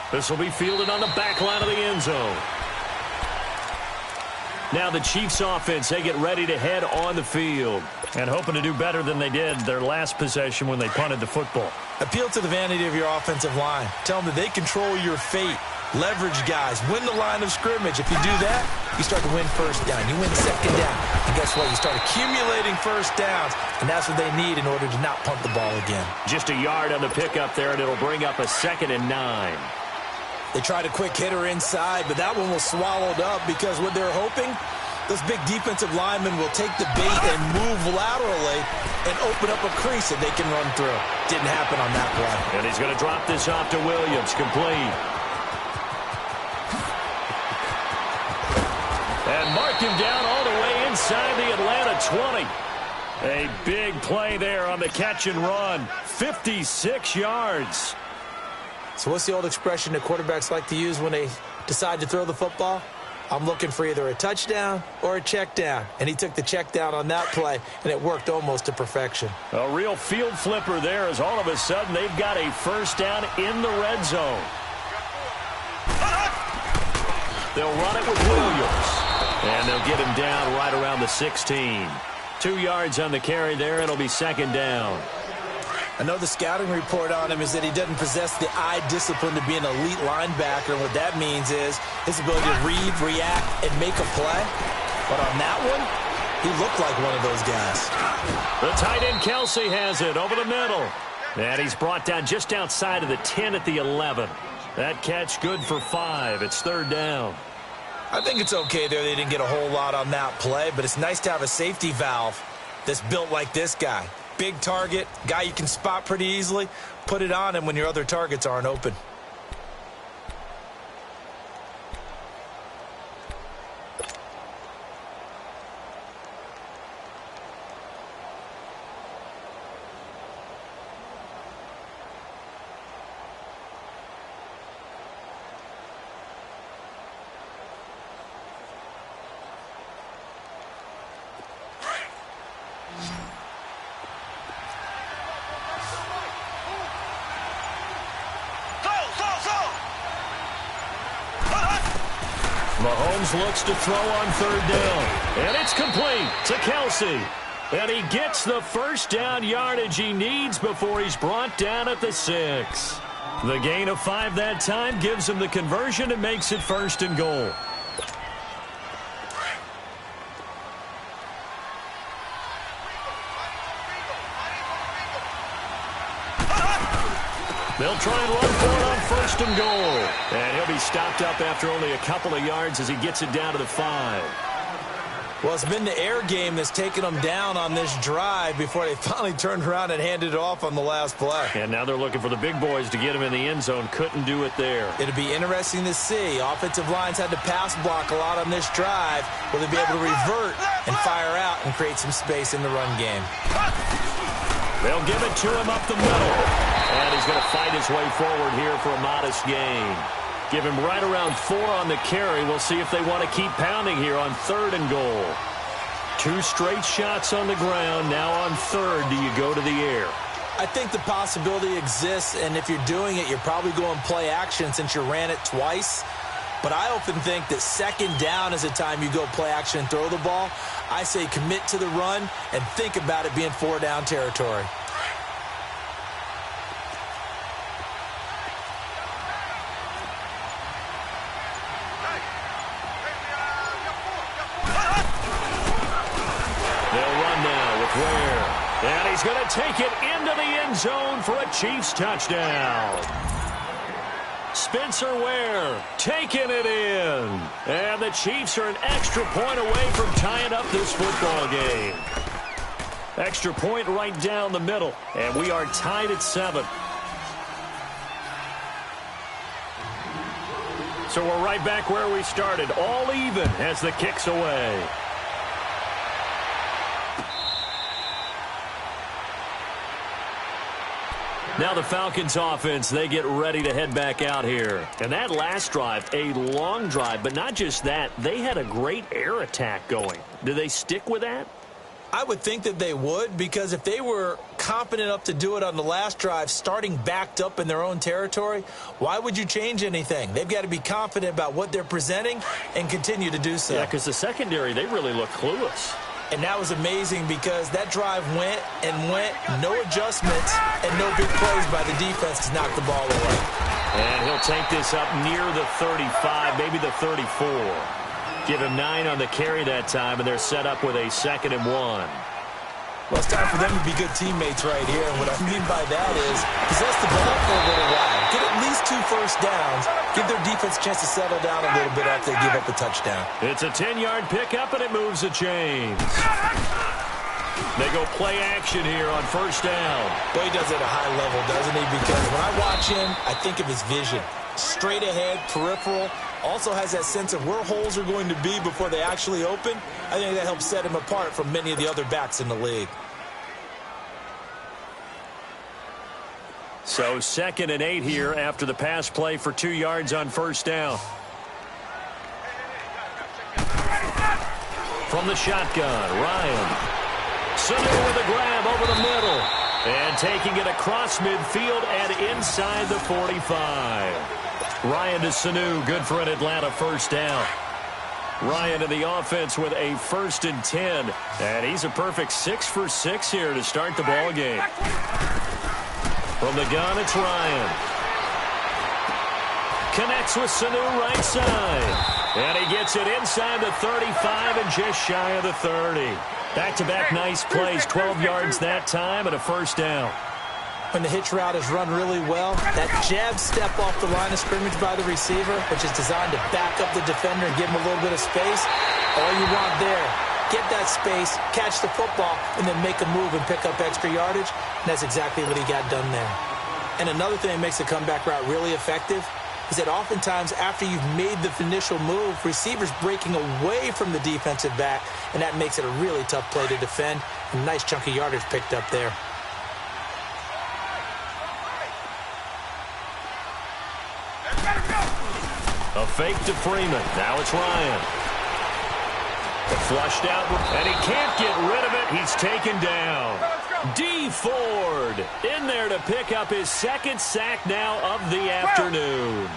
This will be fielded on the back line of the end zone. Now the Chiefs offense, they get ready to head on the field. And hoping to do better than they did their last possession when they punted the football. Appeal to the vanity of your offensive line. Tell them that they control your fate. Leverage guys. Win the line of scrimmage. If you do that, you start to win first down. You win second down. And guess what? You start accumulating first downs. And that's what they need in order to not punt the ball again. Just a yard on the pickup there, and it'll bring up a 2nd and 9. They tried a quick hitter inside, but that one was swallowed up because what they're hoping, those big defensive linemen will take the bait and move laterally and open up a crease that they can run through. Didn't happen on that play. And he's going to drop this off to Williams. Complete. And marked him down all the way inside the Atlanta 20. A big play there on the catch and run. 56 yards. So what's the old expression that quarterbacks like to use when they decide to throw the football? I'm looking for either a touchdown or a check down. And he took the check down on that play, and it worked almost to perfection. A real field flipper there as all of a sudden they've got a first down in the red zone. They'll run it with Williams. And they'll get him down right around the 16. 2 yards on the carry there. It'll be 2nd down. I know the scouting report on him is that he doesn't possess the eye discipline to be an elite linebacker. And what that means is his ability to read, react, and make a play. But on that one, he looked like one of those guys. The tight end Kelsey has it over the middle. And he's brought down just outside of the 10 at the 11. That catch good for 5. It's 3rd down. I think it's okay there. They didn't get a whole lot on that play, but it's nice to have a safety valve that's built like this guy. Big target, guy you can spot pretty easily. Put it on him when your other targets aren't open. Mahomes looks to throw on third down. And it's complete to Kelsey. And he gets the first down yardage he needs before he's brought down at the 6. The gain of 5 that time gives him the conversion and makes it 1st and goal. They'll try and run for it on 1st and goal. And he'll be stopped up after only a couple of yards as he gets it down to the 5. Well, it's been the air game that's taken them down on this drive before they finally turned around and handed it off on the last play. And now they're looking for the big boys to get him in the end zone. Couldn't do it there. It'll be interesting to see. Offensive lines had to pass block a lot on this drive. Will they be able to revert and fire out and create some space in the run game? They'll give it to him up the middle. And he's going to fight his way forward here for a modest gain. Give him right around 4 on the carry. We'll see if they want to keep pounding here on 3rd and goal. 2 straight shots on the ground. Now on 3rd, do you go to the air? I think the possibility exists, and if you're doing it, you're probably going play action since you ran it twice. But I often think that 2nd down is the time you go play action and throw the ball. I say commit to the run and think about it being 4-down territory. And he's going to take it into the end zone for a Chiefs touchdown. Spencer Ware taking it in. And the Chiefs are an extra point away from tying up this football game. Extra point right down the middle. And we are tied at 7. So we're right back where we started. All even as the kick's away. Now the Falcons offense, they get ready to head back out here. And that last drive, a long drive, but not just that, they had a great air attack going. Do they stick with that? I would think that they would, because if they were confident enough to do it on the last drive, starting backed up in their own territory, why would you change anything? They've got to be confident about what they're presenting and continue to do so. Yeah, because the secondary, they really look clueless. And that was amazing because that drive went and went, no adjustments, and no big plays by the defense to knock the ball away. And he'll take this up near the 35, maybe the 34. Give him 9 on the carry that time, and they're set up with a 2nd and 1. Well, it's time for them to be good teammates right here. And what I mean by that is possess the ball for a little while. Get at least 2 first downs. Give their defense a chance to settle down a little bit after they give up a touchdown. It's a 10-yard pickup, and it moves the chains. They go play action here on 1st down. Well, he does it at a high level, doesn't he? Because when I watch him, I think of his vision. Straight ahead, peripheral. Also has that sense of where holes are going to be before they actually open. I think that helps set him apart from many of the other backs in the league. So 2nd and 8 here after the pass play for 2 yards on 1st down. From the shotgun, Ryan. Sanu with a grab over the middle. And taking it across midfield and inside the 45. Ryan to Sanu, good for an Atlanta 1st down. Ryan in the offense with a 1st and 10. And he's a perfect 6 for 6 here to start the ball game. From the gun, it's Ryan. Connects with Sanu right side. And he gets it inside the 35 and just shy of the 30. Back-to-back nice plays, 12 yards that time and a 1st down. When the hitch route is run really well, that jab step off the line of scrimmage by the receiver, which is designed to back up the defender and give him a little bit of space, all you want there, get that space, catch the football, and then make a move and pick up extra yardage, and that's exactly what he got done there. And another thing that makes the comeback route really effective is that oftentimes after you've made the initial move, receivers breaking away from the defensive back, and that makes it a really tough play to defend. A nice chunk of yardage picked up there. A fake to Freeman. Now it's Ryan. Flushed out, and he can't get rid of it. He's taken down. D. Ford in there to pick up his 2nd sack now of the afternoon.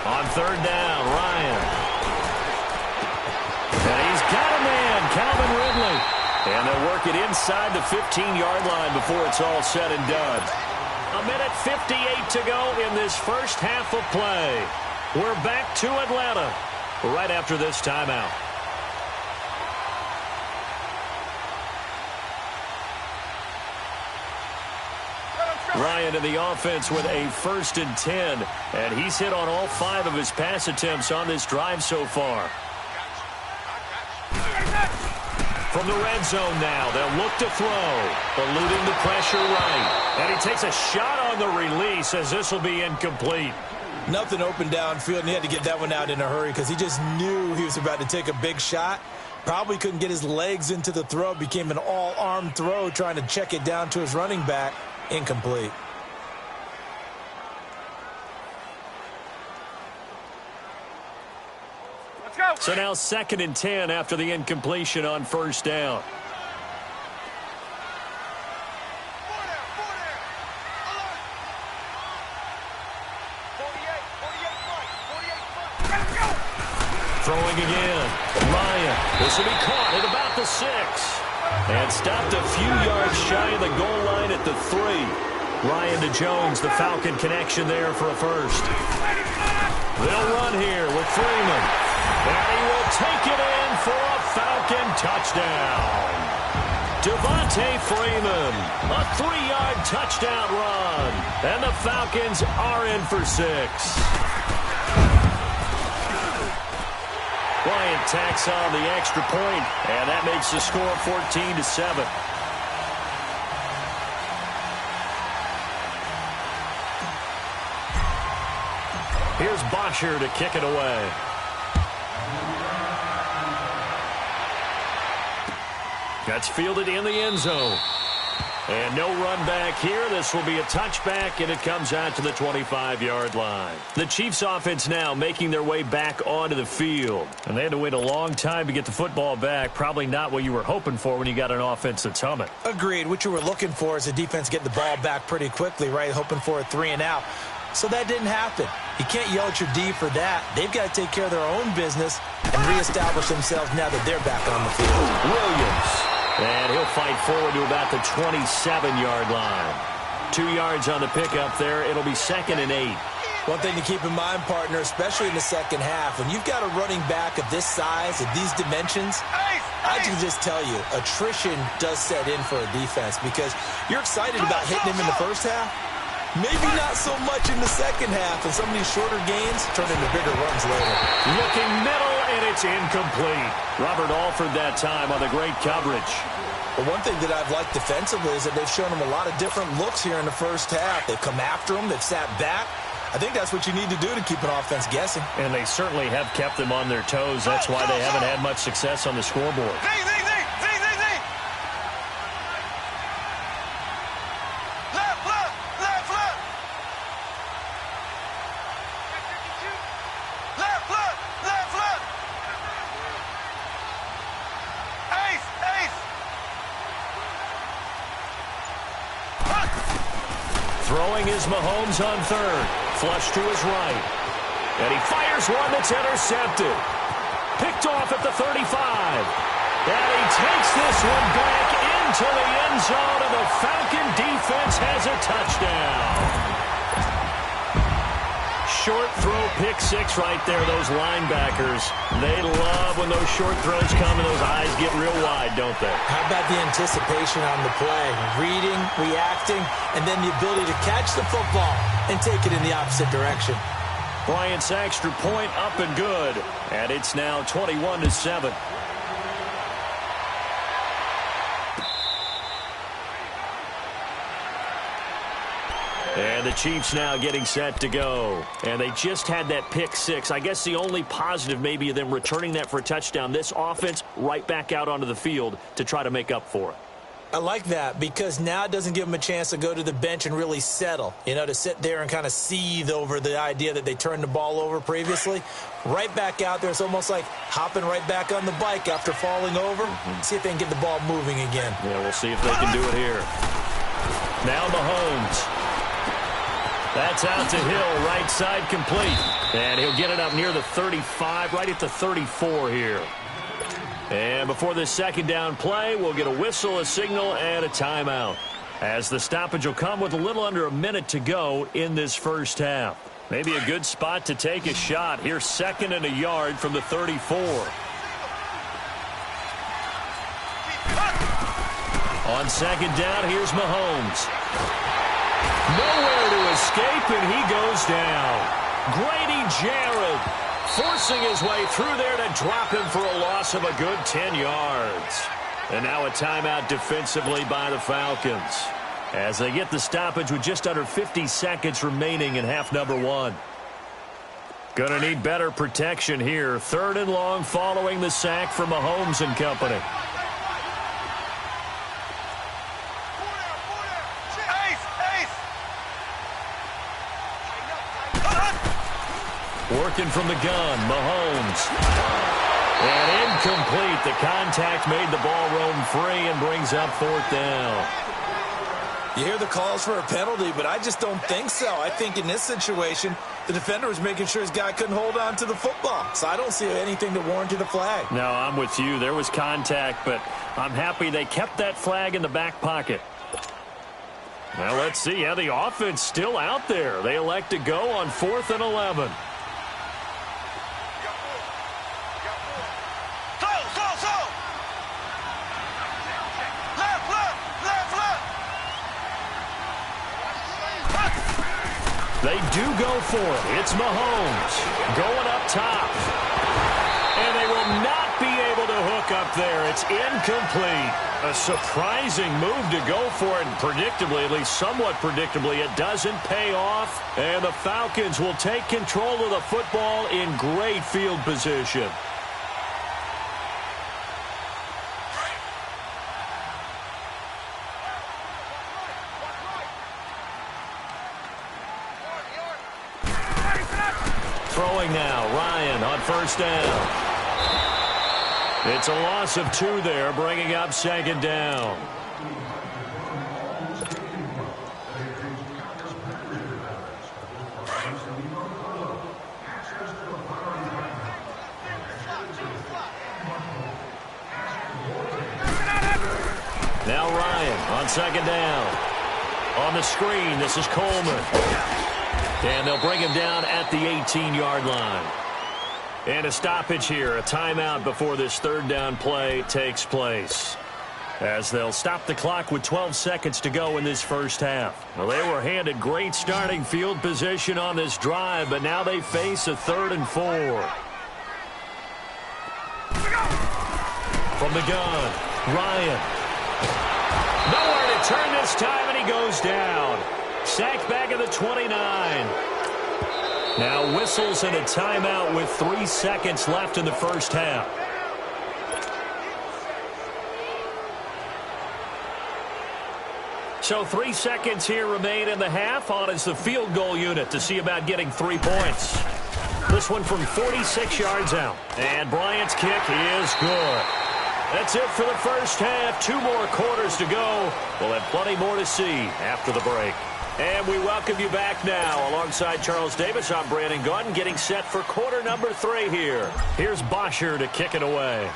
On third down, Ryan. And he's got a man, Calvin Ridley. And they'll work it inside the 15-yard line before it's all said and done. 1:58 to go in this first half of play. We're back to Atlanta right after this timeout. Ryan in the offense with a 1st and 10. And he's hit on all 5 of his pass attempts on this drive so far. From the red zone now, they'll look to throw. Eluding the pressure right. And he takes a shot on the release as this will be incomplete. Nothing open downfield, and he had to get that one out in a hurry because he just knew he was about to take a big shot. Probably couldn't get his legs into the throw. Became an all-arm throw trying to check it down to his running back. Incomplete. Let's go. So now 2nd and 10 after the incompletion on first down. Throwing again. Ryan. This will be caught at about the 6. And stopped a few yards shy of the goal line at the 3. Ryan to Jones, the Falcon connection there for a first. They'll run here with Freeman. And he will take it in for a Falcon touchdown. Devontae Freeman, a 3-yard touchdown run. And the Falcons are in for 6. Bryant tacks on the extra point, and that makes the score 14-7. Here's Bosher to kick it away. That's fielded in the end zone. And no run back here. This will be a touchback, and it comes out to the 25-yard line. The Chiefs offense now making their way back onto the field. And they had to wait a long time to get the football back. Probably not what you were hoping for when you got an offense that's humming. Agreed. What you were looking for is the defense get the ball back pretty quickly, right? Hoping for a 3-and-out. So that didn't happen. You can't yell at your D for that. They've got to take care of their own business and reestablish themselves now that they're back on the field. Williams. And he'll fight forward to about the 27-yard line. 2 yards on the pickup there. It'll be 2nd and 8. One thing to keep in mind, partner, especially in the second half, when you've got a running back of this size, of these dimensions, I can just tell you, attrition does set in for a defense because you're excited about hitting him in the first half. Maybe not so much in the second half, and some of these shorter gains turn into bigger runs later. Looking middle, and it's incomplete. Robert Alford that time on the great coverage. But one thing that I've liked defensively is that they've shown him a lot of different looks here in the first half. They've come after him. They've sat back. I think that's what you need to do to keep an offense guessing. And they certainly have kept them on their toes. That's why they haven't had much success on the scoreboard. Throwing is Mahomes on third. Flush to his right. And he fires one that's intercepted. Picked off at the 35. And he takes this one back into the end zone, and the Falcon defense has a touchdown. Short throw, pick 6 right there, those linebackers. They love when those short throws come and those eyes get real wide, don't they? How about the anticipation on the play? Reading, reacting, and then the ability to catch the football and take it in the opposite direction. Bryant's extra point up and good. And it's now 21-7. And the Chiefs now getting set to go. And they just had that pick 6. I guess the only positive maybe of them returning that for a touchdown. This offense right back out onto the field to try to make up for it. I like that because now it doesn't give them a chance to go to the bench and really settle, to sit there and kind of seethe over the idea that they turned the ball over previously. Right back out there, it's almost like hopping right back on the bike after falling over. See if they can get the ball moving again. Yeah, we'll see if they can do it here. Now Mahomes. That's out to Hill, right side complete. And he'll get it up near the 35, right at the 34 here. And before this second down play, we'll get a whistle, a signal, and a timeout, as the stoppage will come with a little under a minute to go in this first half. Maybe a good spot to take a shot. Here's 2nd and a yard from the 34. On 2nd down, here's Mahomes. Nowhere to escape, and he goes down. Grady Jarrett forcing his way through there to drop him for a loss of a good 10 yards. And now a timeout defensively by the Falcons, as they get the stoppage with just under 50 seconds remaining in half number 1. Gonna need better protection here. 3rd and long following the sack from Mahomes and company. Working from the gun, Mahomes. And incomplete. The contact made the ball roam free and brings up 4th down. You hear the calls for a penalty, but I just don't think so. I think in this situation, the defender was making sure his guy couldn't hold on to the football. So I don't see anything that warranted a flag. No, I'm with you. There was contact, but I'm happy they kept that flag in the back pocket. Now let's see how the offense still out there. They elect to go on 4th and 11. They do go for it. It's Mahomes going up top. And they will not be able to hook up there. It's incomplete. A surprising move to go for it. And predictably, at least somewhat predictably, it doesn't pay off. And the Falcons will take control of the football in great field position. Throwing now, Ryan on 1st down. It's a loss of 2 there, bringing up 2nd down. Now Ryan on 2nd down. On the screen, this is Coleman. And they'll bring him down at the 18-yard line. And a stoppage here, a timeout before this 3rd down play takes place, as they'll stop the clock with 12 seconds to go in this first half. Well, they were handed great starting field position on this drive, but now they face a 3rd and 4. From the gun, Ryan. Nowhere to turn this time, and he goes down. Sacked back at the 29. Now whistles and a timeout with 3 seconds left in the first half. So 3 seconds here remain in the half. On is the field goal unit to see about getting 3 points. This one from 46 yards out. And Bryant's kick is good. That's it for the first half. 2 more quarters to go. We'll have plenty more to see after the break. And we welcome you back now. Alongside Charles Davis, I'm Brandon Gaudin, getting set for quarter number 3 here. Here's Bosher to kick it away.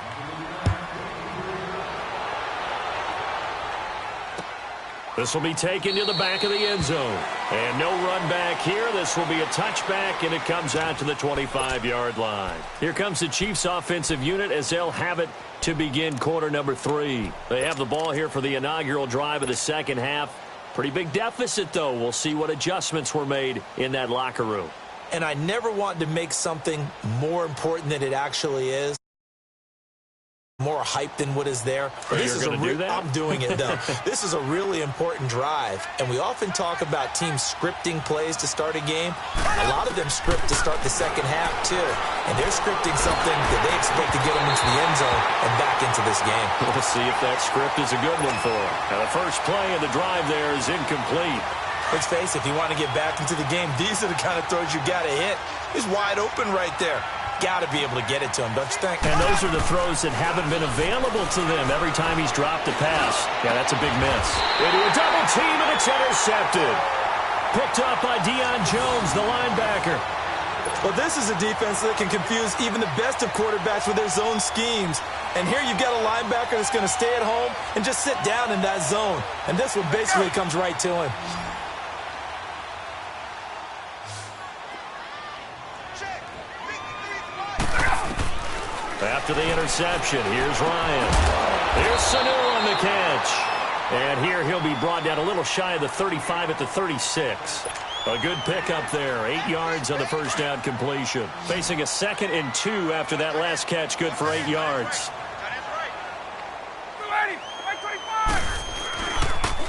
This will be taken to the back of the end zone. And no run back here. This will be a touchback, and it comes out to the 25-yard line. Here comes the Chiefs' offensive unit as they'll have it to begin quarter number 3. They have the ball here for the inaugural drive of the second half. Pretty big deficit, though. We'll see what adjustments were made in that locker room. And I never want to make something more important than it actually is. More hype than what is there. This is do that? I'm doing it, though. This is a really important drive. And we often talk about teams scripting plays to start a game. A lot of them script to start the second half, too. And they're scripting something that they expect to get them into the end zone and back into this game. We'll see if that script is a good one for them. Now, the first play of the drive there is incomplete. Let's face it, if you want to get back into the game, these are the kind of throws you got to hit. He's wide open right there. Got to be able to get it to him, don't you think? And those are the throws that haven't been available to them every time he's dropped a pass. Yeah, that's a big miss. Into a double team, and it's intercepted. Picked up by Deion Jones, the linebacker. Well, this is a defense that can confuse even the best of quarterbacks with their zone schemes. And here you've got a linebacker that's going to stay at home and just sit down in that zone. And this one basically comes right to him. After the interception, here's Ryan. Here's Sanu on the catch. And here he'll be brought down a little shy of the 35 at the 36. A good pickup there. 8 yards on the first down completion. Facing a 2nd and 2 after that last catch, good for 8 yards.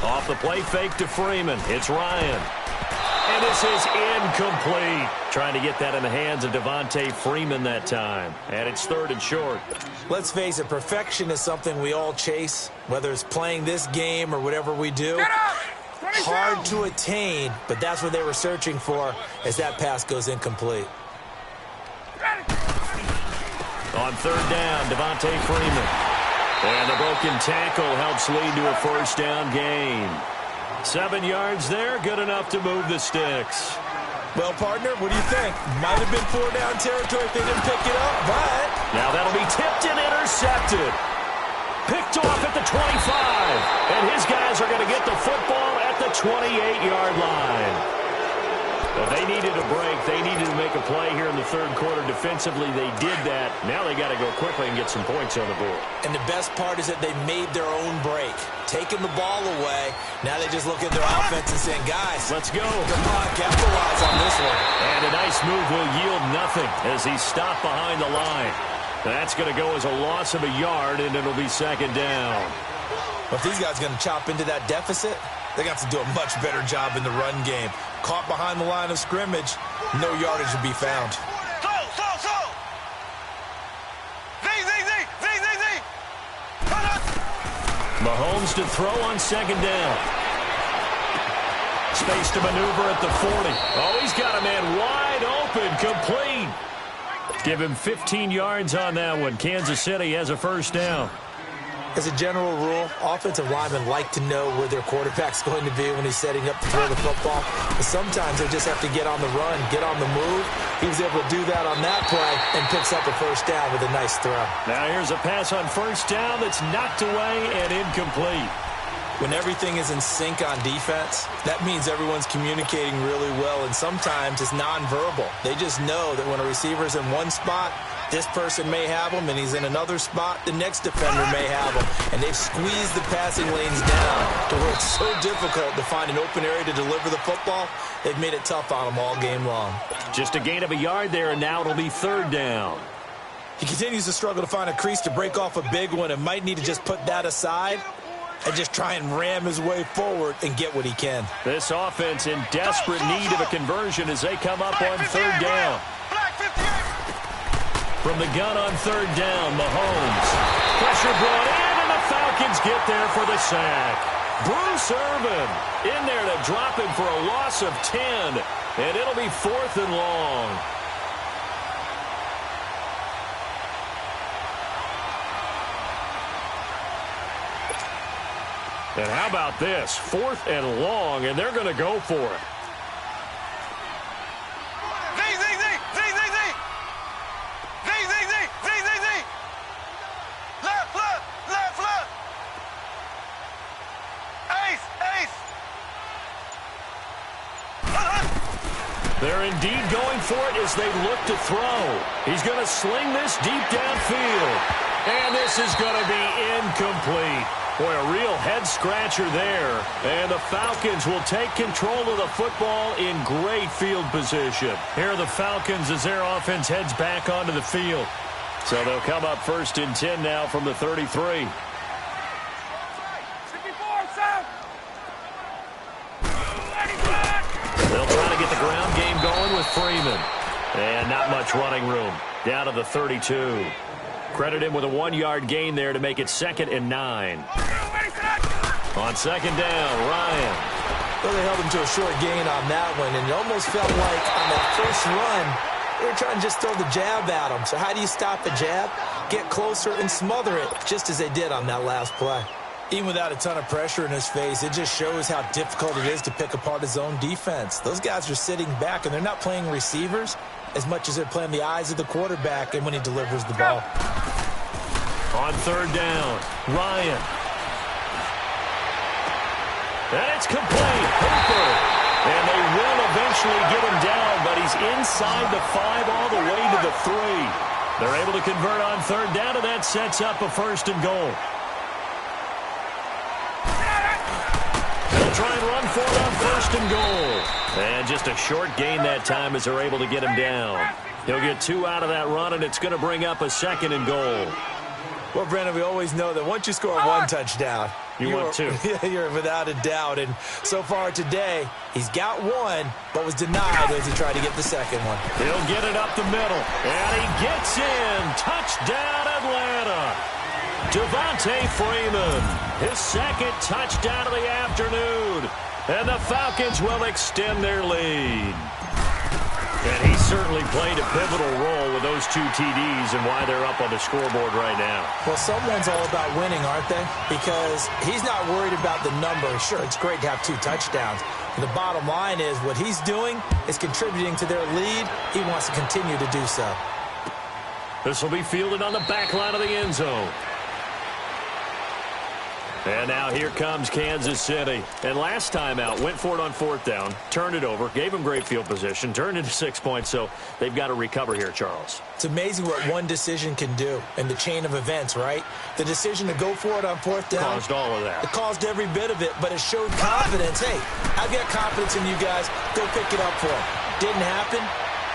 Off the play fake to Freeman. It's Ryan. And this is incomplete. Trying to get that in the hands of Devontae Freeman that time. And it's 3rd and short. Let's face it, perfection is something we all chase, whether it's playing this game or whatever we do. Hard to attain, but that's what they were searching for as that pass goes incomplete. On 3rd down, Devontae Freeman. And the broken tackle helps lead to a first down gain. 7 yards there, good enough to move the sticks. Well, partner, what do you think? Might have been 4-down territory if they didn't pick it up, but... Now that'll be tipped and intercepted. Picked off at the 25. And his guys are going to get the football at the 28-yard line. Well, they needed a break. They needed to make a play here in the 3rd quarter. Defensively, they did that. Now they got to go quickly and get some points on the board. And the best part is that they made their own break. Taking the ball away. Now they just look at their offense and saying, guys, let's go. Come on, capitalize on this one. And a nice move will yield nothing as he's stopped behind the line. That's going to go as a loss of a yard, and it'll be 2nd down. But if these guys are going to chop into that deficit, they got to do a much better job in the run game. Caught behind the line of scrimmage, no yardage will be found. Mahomes to throw on 2nd down. Space to maneuver at the 40. Oh, he's got a man wide open, complete. Give him 15 yards on that one. Kansas City has a first down. As a general rule, offensive linemen like to know where their quarterback's going to be when he's setting up to throw the football. But sometimes they just have to get on the run, get on the move. He was able to do that on that play and picks up a first down with a nice throw. Now here's a pass on first down that's knocked away and incomplete. When everything is in sync on defense, that means everyone's communicating really well, and sometimes it's nonverbal. They just know that when a receiver's in one spot, this person may have him, and he's in another spot, the next defender may have him. And they've squeezed the passing lanes down to where it's so difficult to find an open area to deliver the football. They've made it tough on them all game long. Just a gain of a yard there, and now it'll be 3rd down. He continues to struggle to find a crease to break off a big one and might need to just put that aside and just try and ram his way forward and get what he can. This offense in desperate need of a conversion as they come up on 3rd down. From the gun on 3rd down, Mahomes. Pressure brought in, and the Falcons get there for the sack. Bruce Irvin in there to drop him for a loss of 10, and it'll be 4th and long. And how about this? 4th and long, and they're going to go for it. They're indeed going for it as they look to throw. He's going to sling this deep downfield. And this is going to be incomplete. Boy, a real head-scratcher there. And the Falcons will take control of the football in great field position. Here are the Falcons as their offense heads back onto the field. So they'll come up 1st and 10 now from the 33. They'll try to get the ground game going with Freeman. And not much running room. Down to the 32. Credit him with a 1-yard gain there to make it 2nd and 9. On 2nd down, Ryan. Well, they held him to a short gain on that one, and it almost felt like on that first run, they were trying to just throw the jab at him. So how do you stop a jab? Get closer and smother it, just as they did on that last play. Even without a ton of pressure in his face, it just shows how difficult it is to pick apart his own defense. Those guys are sitting back, and they're not playing receivers as much as they're playing the eyes of the quarterback and when he delivers the ball. On third down, Ryan. And it's complete. Hooper. And they will eventually get him down, but he's inside the 5 all the way to the 3. They're able to convert on third down, and that sets up a 1st and goal. They'll try and run for it on 1st and goal. And just a short gain that time as they're able to get him down. He'll get 2 out of that run, and it's going to bring up a 2nd and goal. Well, Brandon, we always know that once you score 1 touchdown, you want 2. You're without a doubt. And so far today, he's got 1, but was denied as he tried to get the 2nd one. He'll get it up the middle, and he gets in. Touchdown, Atlanta. Devontae Freeman, his 2nd touchdown of the afternoon. And the Falcons will extend their lead. And he certainly played a pivotal role with those 2 TDs and why they're up on the scoreboard right now. Well, someone's all about winning, aren't they? Because he's not worried about the number. Sure, it's great to have 2 touchdowns. But the bottom line is what he's doing is contributing to their lead. He wants to continue to do so. This will be fielded on the back line of the end zone. And now here comes Kansas City. And last time out, went for it on 4th down, turned it over, gave them great field position, turned into 6 points, so they've got to recover here, Charles. It's amazing what one decision can do in the chain of events, right? The decision to go for it on 4th down. Caused all of that. It caused every bit of it, but it showed confidence. Hey, I've got confidence in you guys. Go pick it up for them. Didn't happen.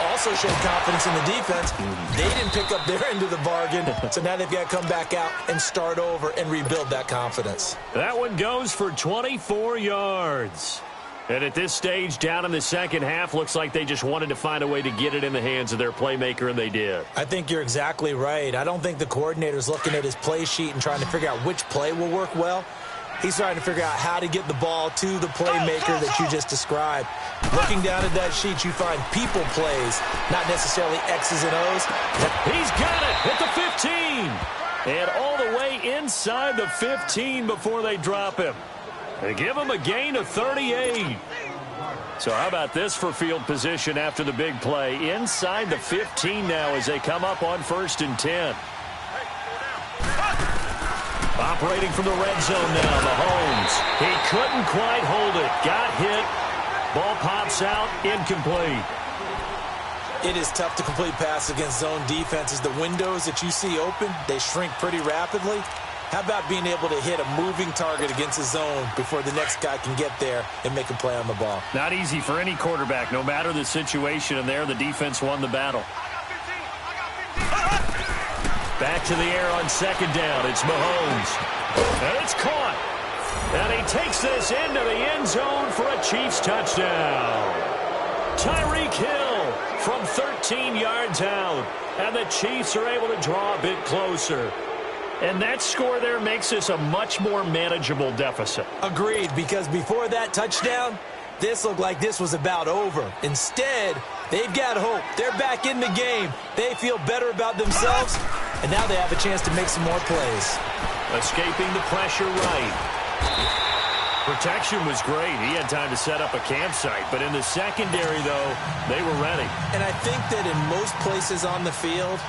Also showed confidence in the defense. They didn't pick up their end of the bargain, so now they've got to come back out and start over and rebuild that confidence. That one goes for 24 yards. And at this stage, down in the second half, looks like they just wanted to find a way to get it in the hands of their playmaker, and they did. I think you're exactly right. I don't think the coordinator's looking at his play sheet and trying to figure out which play will work well. He's trying to figure out how to get the ball to the playmaker that you just described. Looking down at that sheet, you find people plays, not necessarily X's and O's. He's got it at the 15. And all the way inside the 15 before they drop him. They give him a gain of 38. So how about this for field position after the big play? Inside the 15 now as they come up on 1st and 10. Operating from the red zone now, Mahomes. He couldn't quite hold it. Got hit. Ball pops out, incomplete. It is tough to complete passes against zone defenses. The windows that you see open, they shrink pretty rapidly. How about being able to hit a moving target against a zone before the next guy can get there and make a play on the ball? Not easy for any quarterback, no matter the situation, and there the defense won the battle. Back to the air on 2nd down. It's Mahomes. And it's caught. And he takes this into the end zone for a Chiefs touchdown. Tyreek Hill from 13 yards out. And the Chiefs are able to draw a bit closer. And that score there makes this a much more manageable deficit. Agreed, because before that touchdown, this looked like this was about over. Instead, they've got hope. They're back in the game. They feel better about themselves, and now they have a chance to make some more plays. Escaping the pressure right. Protection was great. He had time to set up a campsite, but in the secondary, though, they were ready. And I think that in most places on the field,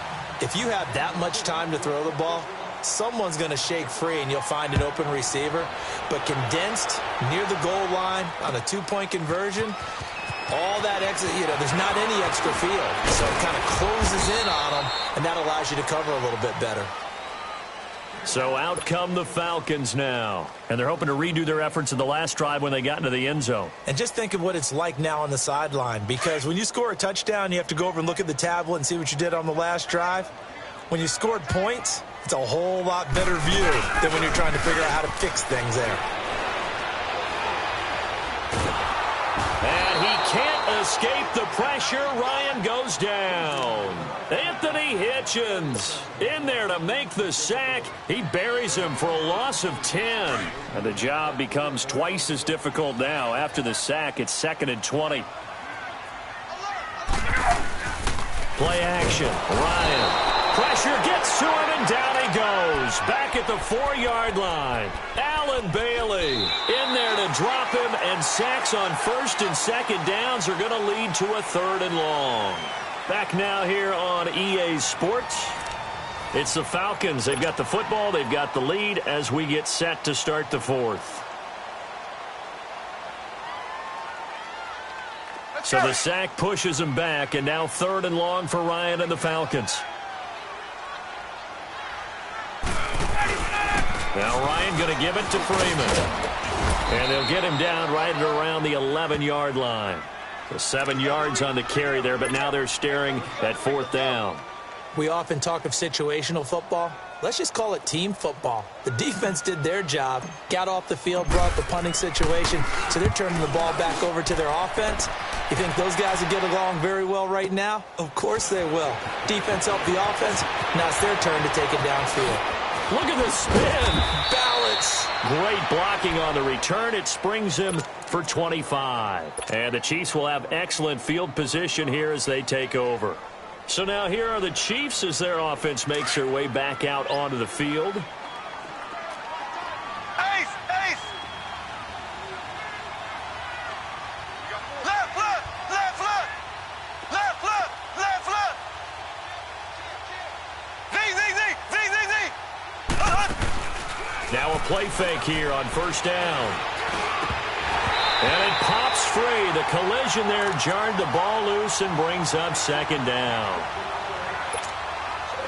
if you have that much time to throw the ball, someone's going to shake free and you'll find an open receiver. But condensed near the goal line on a 2-point conversion, all that extra, there's not any extra field. So it kind of closes in on them, and that allows you to cover a little bit better. So out come the Falcons now. And they're hoping to redo their efforts in the last drive when they got into the end zone. And just think of what it's like now on the sideline, because when you score a touchdown, you have to go over and look at the tablet and see what you did on the last drive. When you scored points, it's a whole lot better view than when you're trying to figure out how to fix things there. And he can't escape the pressure. Ryan goes down. Anthony Hitchens in there to make the sack. He buries him for a loss of 10. And the job becomes twice as difficult now. After the sack, it's 2nd and 20. Play action. Ryan. Pressure gets to him, and down he goes. Back at the 4-yard line. Allen Bailey in there to drop him, and sacks on first and second downs are going to lead to a 3rd and long. Back now here on EA Sports. It's the Falcons. They've got the football. They've got the lead as we get set to start the 4th. So the sack pushes him back, and now 3rd and long for Ryan and the Falcons. Now Ryan going to give it to Freeman. And they'll get him down right at around the 11-yard line. So 7 yards on the carry there, but now they're staring at 4th down. We often talk of situational football. Let's just call it team football. The defense did their job, got off the field, brought the punting situation, so they're turning the ball back over to their offense. You think those guys will get along very well right now? Of course they will. Defense helped the offense. Now it's their turn to take it downfield. Look at the spin. Balance. Great blocking on the return. It springs him for 25. And the Chiefs will have excellent field position here as they take over. So now here are the Chiefs as their offense makes their way back out onto the field. Ace, ace. Left foot, left foot. Left foot, left foot. Z, Z, Z, Z, Z, Z. Now a play fake here on 1st down. And it pops free. The collision there jarred the ball loose and brings up 2nd down.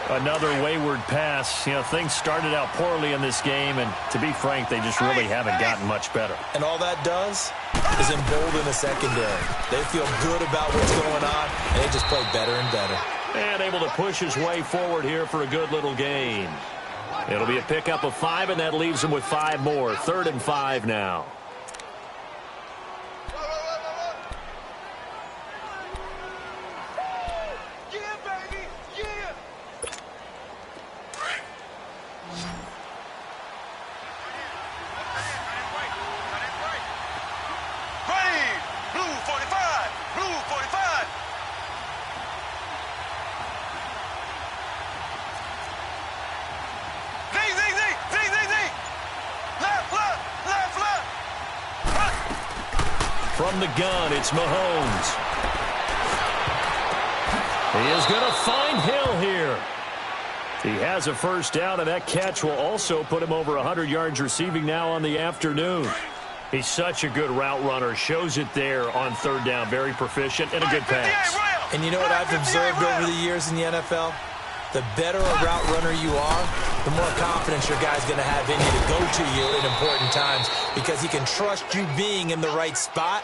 Another wayward pass. You know, things started out poorly in this game, and to be frank, they just really haven't gotten much better. And all that does is embolden the secondary. They feel good about what's going on, and they just play better and better. And able to push his way forward here for a good little gain. It'll be a pickup of 5, and that leaves him with 5 more. 3rd and 5 now. From the gun, it's Mahomes. He is going to find Hill here. He has a 1st down, and that catch will also put him over 100 yards receiving now on the afternoon. He's such a good route runner. Shows it there on 3rd down. Very proficient and a good pass. And you know what I've observed over the years in the NFL? The better a route runner you are, the more confidence your guy's going to have in you to go to you in important times because he can trust you being in the right spot,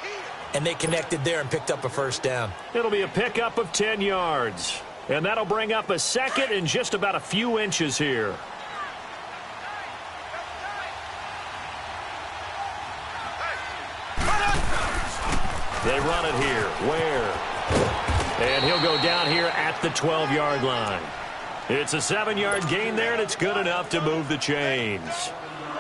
and they connected there and picked up a 1st down. It'll be a pickup of 10 yards, and that'll bring up a 2nd and just about a few inches here. They run it here. Where? And he'll go down here at the 12-yard line. It's a 7-yard gain there, and it's good enough to move the chains.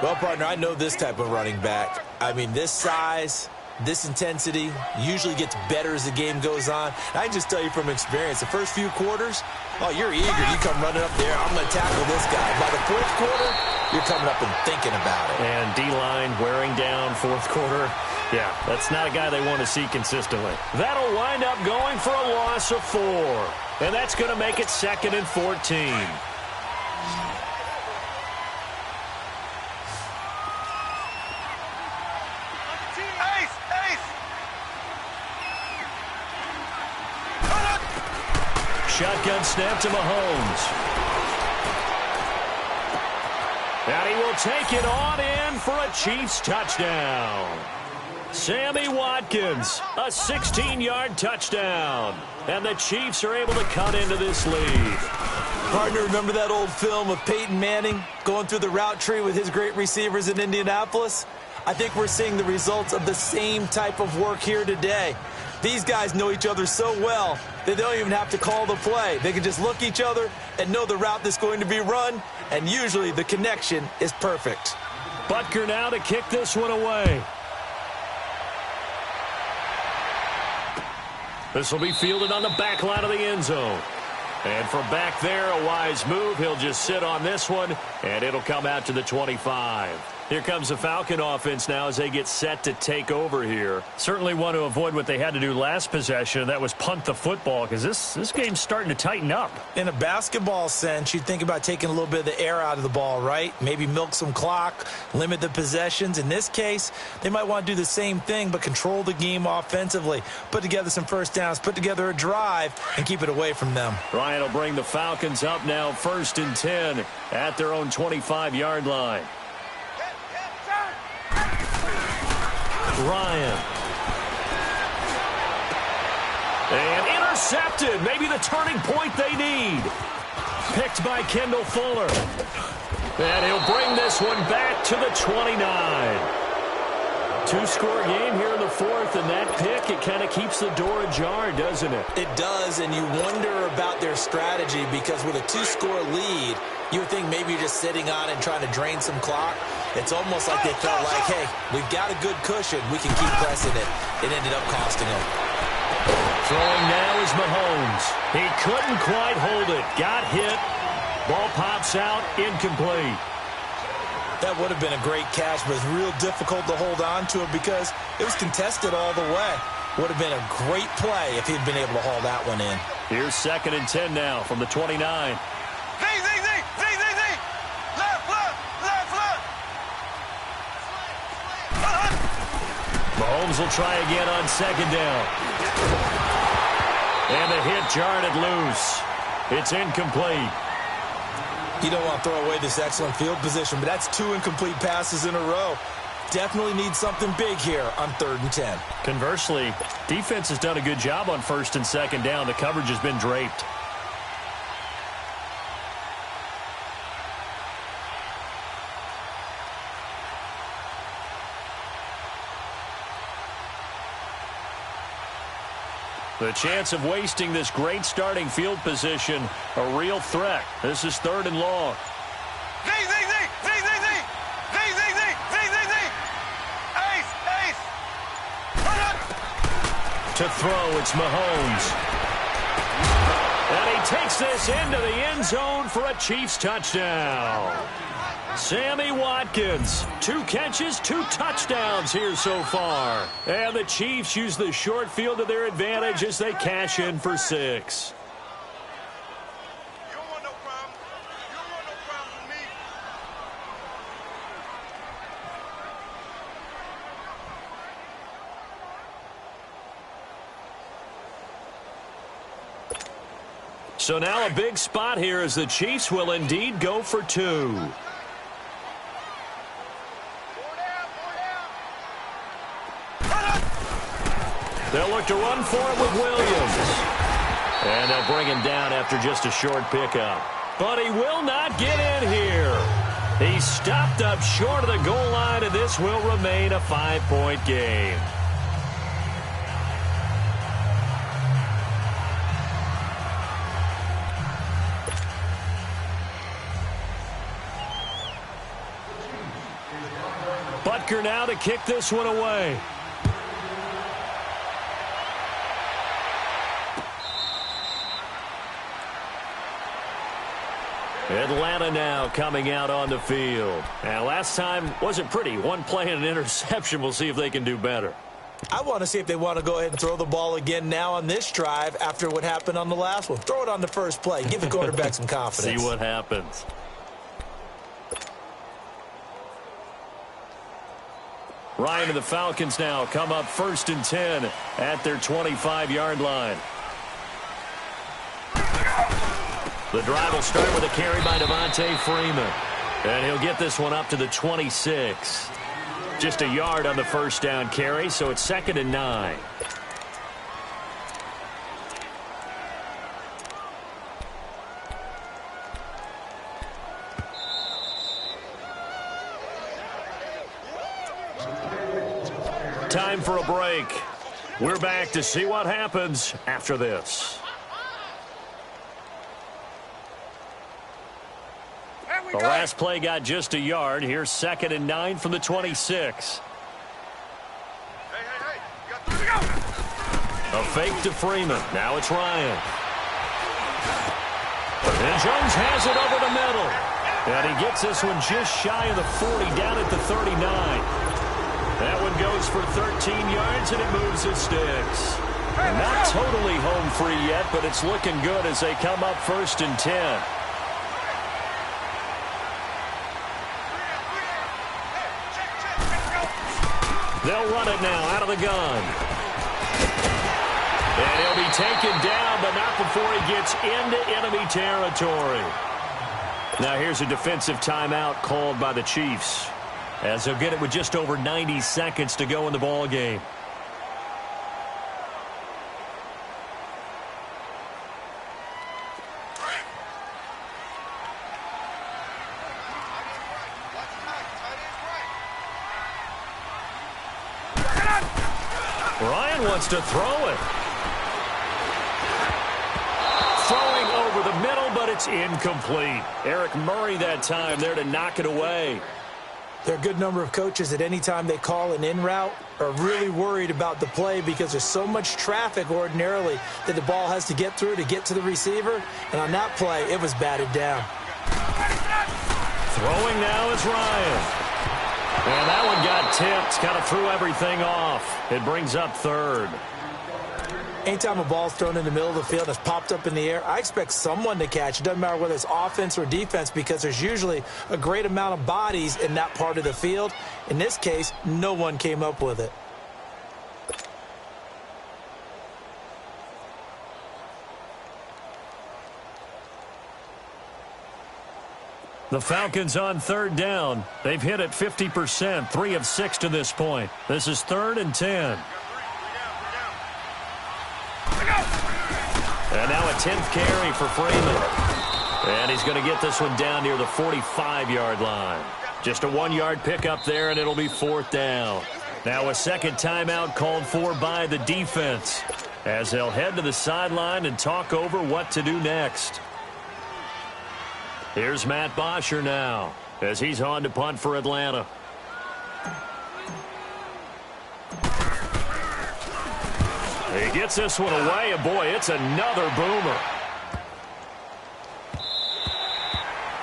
Well, partner, I know this type of running back. I mean, this size, this intensity usually gets better as the game goes on. And I can just tell you from experience, the first few quarters, oh, you're eager. You come running up there, I'm going to tackle this guy. By the 4th quarter, you're coming up and thinking about it. And D-line wearing down 4th quarter. Yeah, that's not a guy they want to see consistently. That'll wind up going for a loss of 4. And that's going to make it 2nd and 14. Ace, ace. Shotgun snap to Mahomes. And he will take it on in for a Chiefs touchdown. Sammy Watkins, a 16-yard touchdown. And the Chiefs are able to cut into this lead. Partner, remember that old film of Peyton Manning going through the route tree with his great receivers in Indianapolis? I think we're seeing the results of the same type of work here today. These guys know each other so well that they don't even have to call the play. They can just look each other and know the route that's going to be run, and usually the connection is perfect. Butker now to kick this one away. This will be fielded on the back line of the end zone. And from back there, a wise move. He'll just sit on this one, and it'll come out to the 25. Here comes the Falcon offense now as they get set to take over here. Certainly want to avoid what they had to do last possession. That was punt the football, because this game's starting to tighten up. In a basketball sense, you think about taking a little bit of the air out of the ball, right? Maybe milk some clock, limit the possessions. In this case, they might want to do the same thing, but control the game offensively. Put together some first downs, put together a drive, and keep it away from them. Ryan will bring the Falcons up now 1st and 10 at their own 25-yard line. Ryan. And intercepted. Maybe the turning point they need. Picked by Kendall Fuller. And he'll bring this one back to the 29. Two-score game here in the 4th, and that pick, it kind of keeps the door ajar, doesn't it? It does, and you wonder about their strategy because with a 2-score lead, you would think maybe you're just sitting on it and trying to drain some clock. It's almost like they felt like, hey, we've got a good cushion. We can keep pressing it. It ended up costing them. Throwing now is Mahomes. He couldn't quite hold it. Got hit. Ball pops out. Incomplete. That would have been a great catch, but it's real difficult to hold on to it because it was contested all the way. Would have been a great play if he'd been able to haul that one in. Here's 2nd and 10 now from the 29. Mahomes will try again on 2nd down. And the hit jarred it loose. It's incomplete. You don't want to throw away this excellent field position, but that's 2 incomplete passes in a row. Definitely need something big here on 3rd and 10. Conversely, defense has done a good job on 1st and 2nd down. The coverage has been draped. The chance of wasting this great starting field position, a real threat. This is 3rd and long. To throw, it's Mahomes. And he takes this into the end zone for a Chiefs touchdown. Sammy Watkins, 2 catches, 2 touchdowns here so far. And the Chiefs use the short field to their advantage as they cash in for 6. You don't want no problem. You don't want no problem with me. So now a big spot here as the Chiefs will indeed go for 2. They'll look to run for it with Williams. And they'll bring him down after just a short pickup. But he will not get in here. He's stopped up short of the goal line, and this will remain a 5-point game. Butker now to kick this one away. Atlanta now coming out on the field. And last time wasn't pretty. One play and an interception. We'll see if they can do better. I want to see if they want to go ahead and throw the ball again now on this drive after what happened on the last one. Throw it on the first play. Give the quarterback some confidence. See what happens. Ryan and the Falcons now come up 1st and 10 at their 25-yard line. The drive will start with a carry by Devontae Freeman. And he'll get this one up to the 26. Just a yard on the first down carry, so it's 2nd and 9. Time for a break. We're back to see what happens after this. The last play got just a yard. Here's 2nd and 9 from the 26. Hey, you got 3 to go. A fake to Freeman. Now it's Ryan. And Jones has it over the middle. And he gets this one just shy of the 40, down at the 39. That one goes for 13 yards, and it moves the sticks. And not totally home free yet, but it's looking good as they come up 1st and 10. They'll run it now out of the gun. And he'll be taken down, but not before he gets into enemy territory. Now here's a defensive timeout called by the Chiefs, as they'll get it with just over 90 seconds to go in the ball game. Ryan wants to throw it. Throwing over the middle, but it's incomplete. Eric Murray that time there to knock it away. There are a good number of coaches at any time they call an in route are really worried about the play because there's so much traffic ordinarily that the ball has to get through to get to the receiver. And on that play, it was batted down. Throwing now is Ryan. And that one got tipped, kind of threw everything off. It brings up 3rd. Anytime a ball's thrown in the middle of the field and it's popped up in the air, I expect someone to catch. It doesn't matter whether it's offense or defense because there's usually a great amount of bodies in that part of the field. In this case, no one came up with it. The Falcons on 3rd down. They've hit it 50%, 3 of 6 to this point. This is 3rd and 10. And now a 10th carry for Freeman. And he's going to get this one down near the 45-yard line. Just a 1-yard pickup there, and it'll be 4th down. Now a second timeout called for by the defense, as they'll head to the sideline and talk over what to do next. Here's Matt Bosher now, as he's on to punt for Atlanta. He gets this one away, and boy, it's another boomer.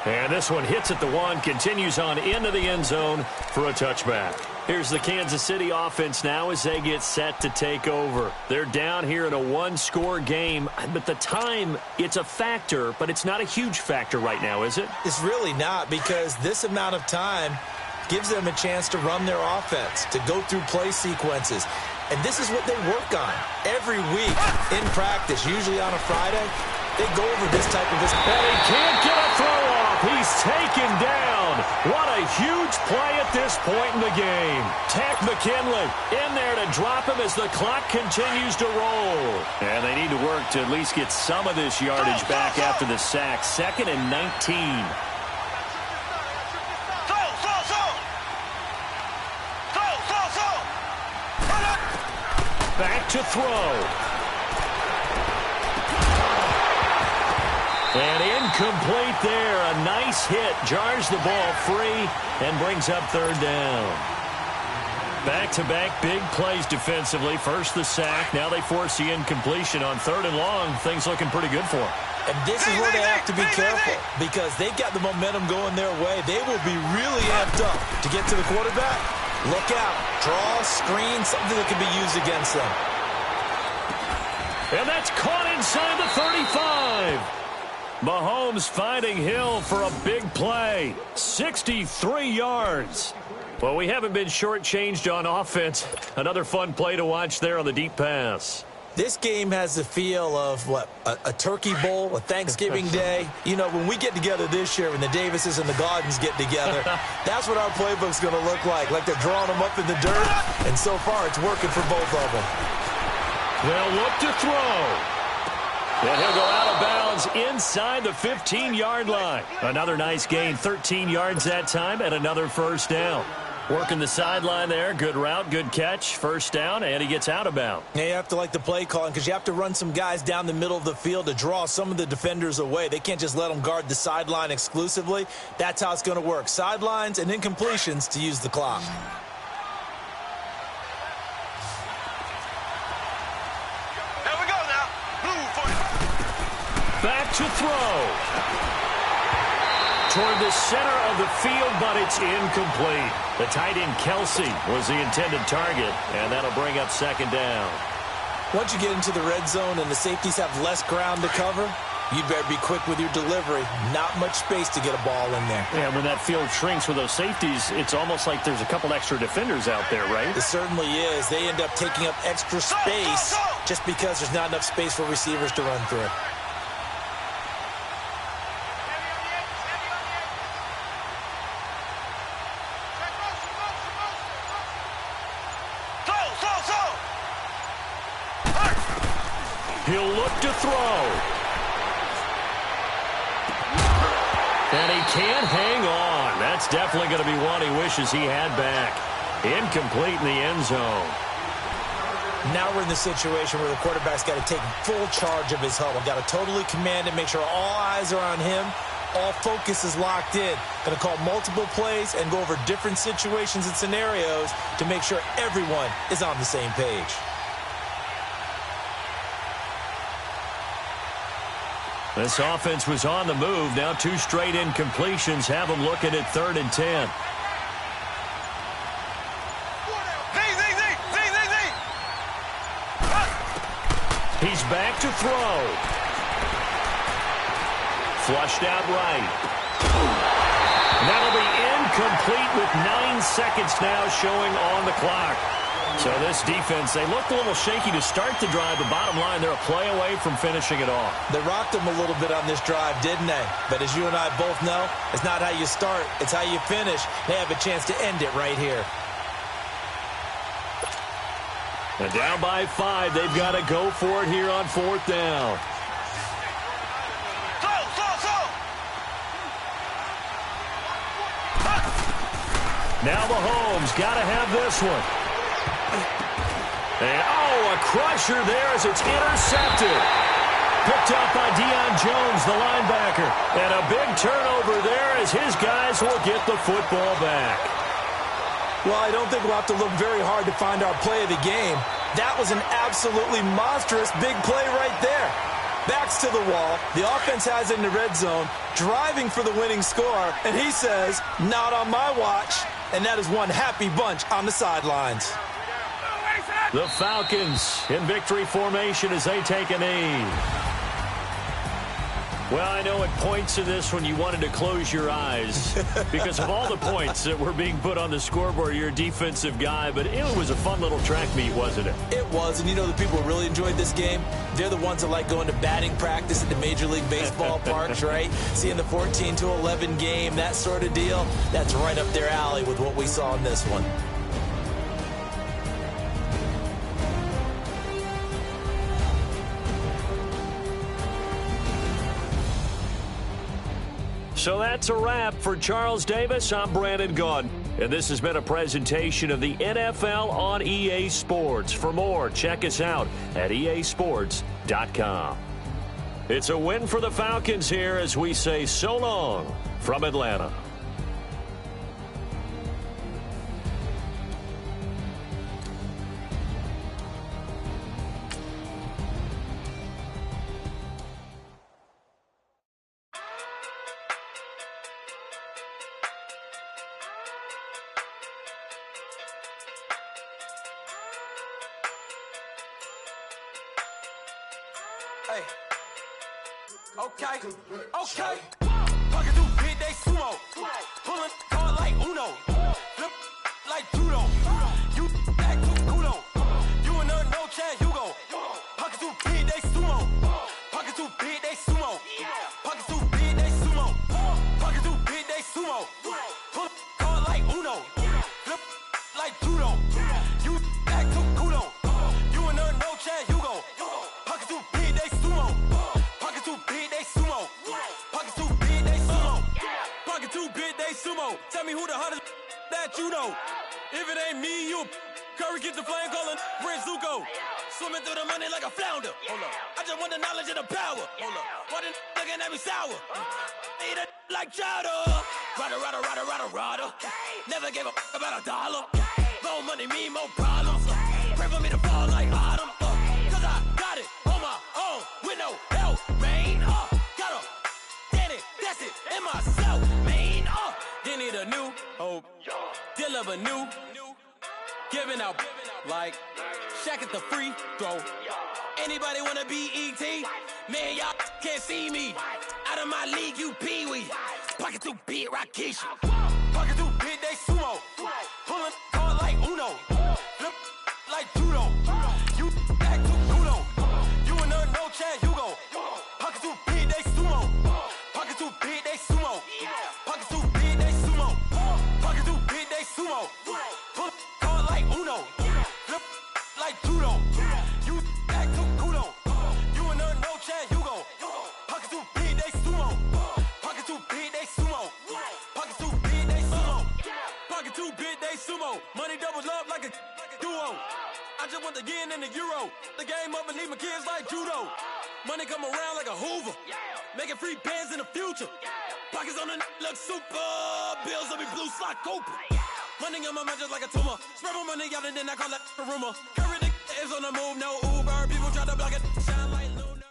And this one hits at the 1, continues on into the end zone for a touchback. Here's the Kansas City offense now as they get set to take over. They're down here in a 1-score game, but the time, it's a factor, but it's not a huge factor right now, is it? It's really not, because this amount of time gives them a chance to run their offense, to go through play sequences. And this is what they work on every week in practice, usually on a Friday. They go over this type of... And he can't get a throw off. He's taken down. What a huge play at this point in the game. Tack McKinley in there to drop him as the clock continues to roll. And they need to work to at least get some of this yardage back after the sack. 2nd and 19. Back to throw. And incomplete there. A nice hit. Jars the ball free and brings up 3rd down. Back-to-back big plays defensively. First the sack. Now they force the incompletion on 3rd and long. Things looking pretty good for them. And this is where they have to be careful because they've got the momentum going their way. They will be really amped up to get to the quarterback. Look out. Draw, screen, something that can be used against them. And that's caught inside the 35. Mahomes finding Hill for a big play. 63 yards. Well, we haven't been shortchanged on offense. Another fun play to watch there on the deep pass. This game has the feel of, what, a turkey bowl, a Thanksgiving day. You know, when we get together this year, when the Davises and the Gardens get together, that's what our playbook's going to look like they're drawing them up in the dirt, and so far it's working for both of them. They'll look to throw. And he'll go out of bounds inside the 15-yard line. Another nice gain, 13 yards that time, and another 1st down. Working the sideline there. Good route, good catch. 1st down, and he gets out of bounds. Yeah, you have to like the play calling because you have to run some guys down the middle of the field to draw some of the defenders away. They can't just let them guard the sideline exclusively. That's how it's going to work. Sidelines and incompletions to use the clock. There we go now. Blue 40. Back to throw. Toward the center of the field, but it's incomplete. The tight end Kelsey was the intended target, and that'll bring up second down. Once you get into the red zone and the safeties have less ground to cover, you'd better be quick with your delivery. Not much space to get a ball in there. Yeah, when that field shrinks with those safeties, it's almost like there's a couple extra defenders out there, right? It certainly is. They end up taking up extra space just because there's not enough space for receivers to run through. He'll look to throw. And he can't hang on. That's definitely going to be one he wishes he had back. Incomplete in the end zone. Now we're in the situation where the quarterback's got to take full charge of his huddle. Got to totally command it, make sure all eyes are on him. All focus is locked in. Going to call multiple plays and go over different situations and scenarios to make sure everyone is on the same page. This offense was on the move. Now 2 straight incompletions have them looking at 3rd and 10. He's back to throw. Flushed out right. That'll be incomplete with 9 seconds now showing on the clock. So this defense, they looked a little shaky to start the drive, but bottom line, they're a play away from finishing it off. They rocked them a little bit on this drive, didn't they? But as you and I both know, it's not how you start, it's how you finish. They have a chance to end it right here. And down by 5, they've got to go for it here on 4th down. Now Mahomes got to have this one. And, a crusher there as it's intercepted. Picked up by Deion Jones, the linebacker. And a big turnover there as his guys will get the football back. Well, I don't think we'll have to look very hard to find our play of the game. That was an absolutely monstrous big play right there. Backs to the wall. The offense has it in the red zone, driving for the winning score. And he says, not on my watch. And that is one happy bunch on the sidelines. The Falcons in victory formation as they take a knee. Well, I know at points in this when you wanted to close your eyes because of all the points that were being put on the scoreboard. You're a defensive guy, but it was a fun little track meet, wasn't it? It was, and you know the people who really enjoyed this game? They're the ones that like going to batting practice at the Major League Baseball parks, right? Seeing the 14-11 game, that sort of deal. That's right up their alley with what we saw in this one. So that's a wrap for Charles Davis. I'm Brandon Gaudin, and this has been a presentation of the NFL on EA Sports. For more, check us out at easports.com. It's a win for the Falcons here as we say so long from Atlanta. Hey. Okay. Pocket through pit, they sumo. Pulling card like Uno. Flip like judo. You back to kudo. You and her no chance, you go. Pocket through pit, they sumo. Pocket through pit, they sumo. Pocket through pit, they sumo. Pocket through pit, they sumo. Pull card like Uno. Flip like judo. You back to kudo. You and her no chance, you go. Pocket through pit, they sumo. Pocket too big, they sumo. Pocket too big, they sumo. Pocket too big, they sumo. Tell me who the hottest that you know. If it ain't me, you. Curry get the flame calling Prince Zuko. Swimming through the money like a flounder. Hold up. I just want the knowledge and the power. Hold up. Why the looking at me sour? Eat it like chowder. Rada. Never gave a about $1. More money, me, more problems. Pray for me to fall like autumn. Cause I got it on my own with no help, man. Got a acid in myself, man. Then need a new hope, deal of a new, giving out like Shaq at the free throw. Anybody wanna be ET? Man, y'all can't see me. Out of my league, you pee-wee. Pocket too big, Rakisha. Pocket too big, they sumo. Pulling card like Uno. Flip like judo. You back to kudo. You and her, no Chad Hugo. Pocket too big, they sumo. Pocket too big, they sumo. Pocket too big, they sumo. Pocket too big, they sumo. Pull card like Uno. Flip like judo. You back to kudo. You and her, no Chad Hugo. Pocket too big, they sumo. Pocket too big, they sumo. Pocket too big, they sumo. Pocket too big, they sumo. Money doubles up like a duo. I just want the yen and the euro. The game up and leave my kids like judo. Money come around like a Hoover. Making free bands in the future. Pockets on the look super. Bills will be blue slot Cooper. Money on my mind just like a tumor. Spread my money out and then I call that a rumor. Curry the is on the move, no Uber. People try to block it. Shine like lunar.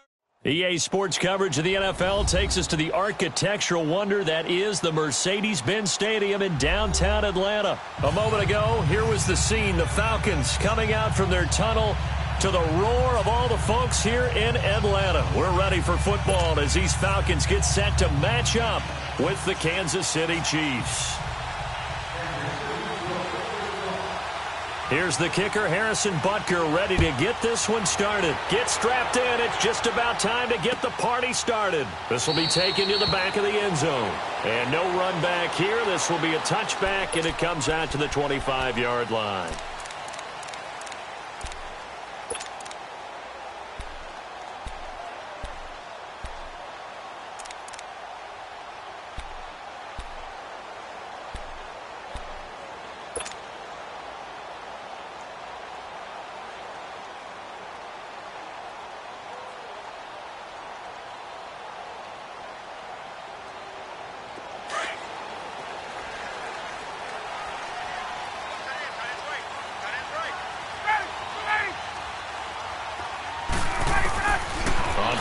EA Sports coverage of the NFL takes us to the architectural wonder that is the Mercedes-Benz Stadium in downtown Atlanta. A moment ago, here was the scene. The Falcons coming out from their tunnel to the roar of all the folks here in Atlanta. We're ready for football as these Falcons get set to match up with the Kansas City Chiefs. Here's the kicker, Harrison Butker, ready to get this one started. Get strapped in. It's just about time to get the party started. This will be taken to the back of the end zone. And no run back here. This will be a touchback, and it comes out to the 25-yard line.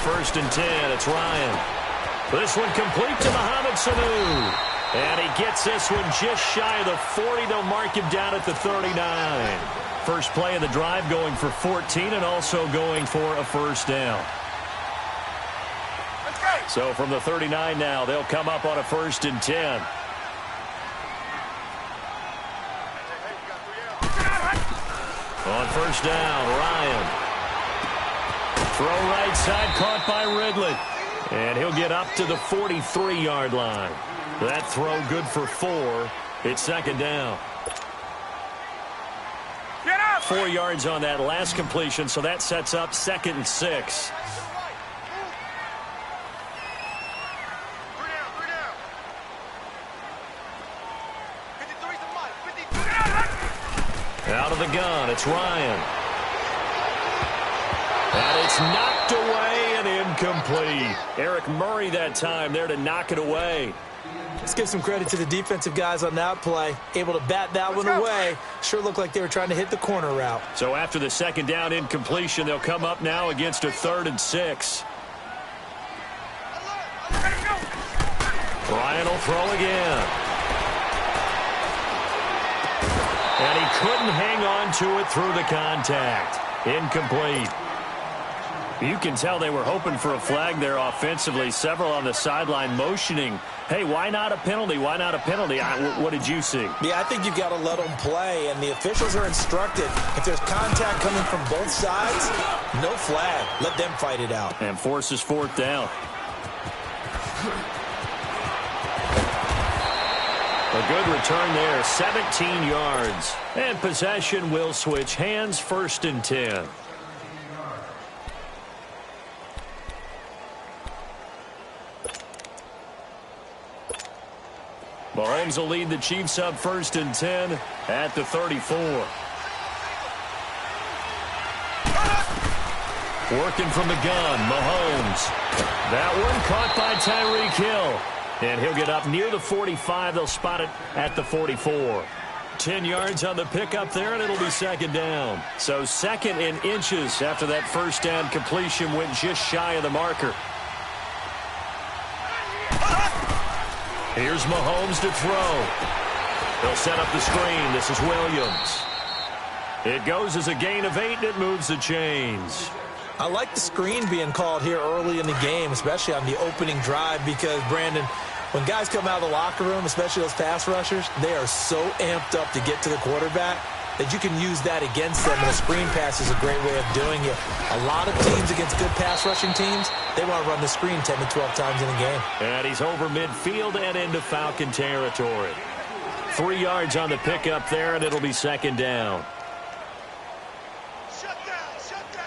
First and 10, it's Ryan. This one complete to Mohamed Sanu. And he gets this one just shy of the 40. They'll mark him down at the 39. First play of the drive going for 14 and also going for a first down. So from the 39 now, they'll come up on a first and 10. On first down, Ryan. Throw right side, caught by Ridley. And he'll get up to the 43-yard line. That throw good for 4. It's second down. 4 yards on that last completion, so that sets up second and 6. Out of the gun, it's Ryan. And it's knocked away and incomplete. Eric Murray that time there to knock it away. Let's give some credit to the defensive guys on that play. Able to bat that one away. Sure looked like they were trying to hit the corner route. So after the second down incompletion, they'll come up now against a 3rd and 6. Ryan will throw again. And he couldn't hang on to it through the contact. Incomplete. You can tell they were hoping for a flag there offensively. Several on the sideline motioning, hey, why not a penalty? Why not a penalty? What did you see? Yeah, I think you've got to let them play, and the officials are instructed. If there's contact coming from both sides, no flag. Let them fight it out. And forces 4th down. A good return there, 17 yards. And possession will switch hands, 1st and 10. Mahomes will lead the Chiefs up 1st and 10 at the 34. Working from the gun, Mahomes. That one caught by Tyreek Hill. And he'll get up near the 45. They'll spot it at the 44. 10 yards on the pickup there, and it'll be second down. So second in inches after that first down completion went just shy of the marker. Here's Mahomes to throw. He'll set up the screen. This is Williams. It goes as a gain of 8, and it moves the chains. I like the screen being called here early in the game, especially on the opening drive, because, Brandon, when guys come out of the locker room, especially those pass rushers, they are so amped up to get to the quarterback that you can use that against them, and a screen pass is a great way of doing it. A lot of teams against good pass rushing teams, they want to run the screen 10 to 12 times in a game. And he's over midfield and into Falcon territory. 3 yards on the pickup there, and it'll be second down. Shut down, shut down.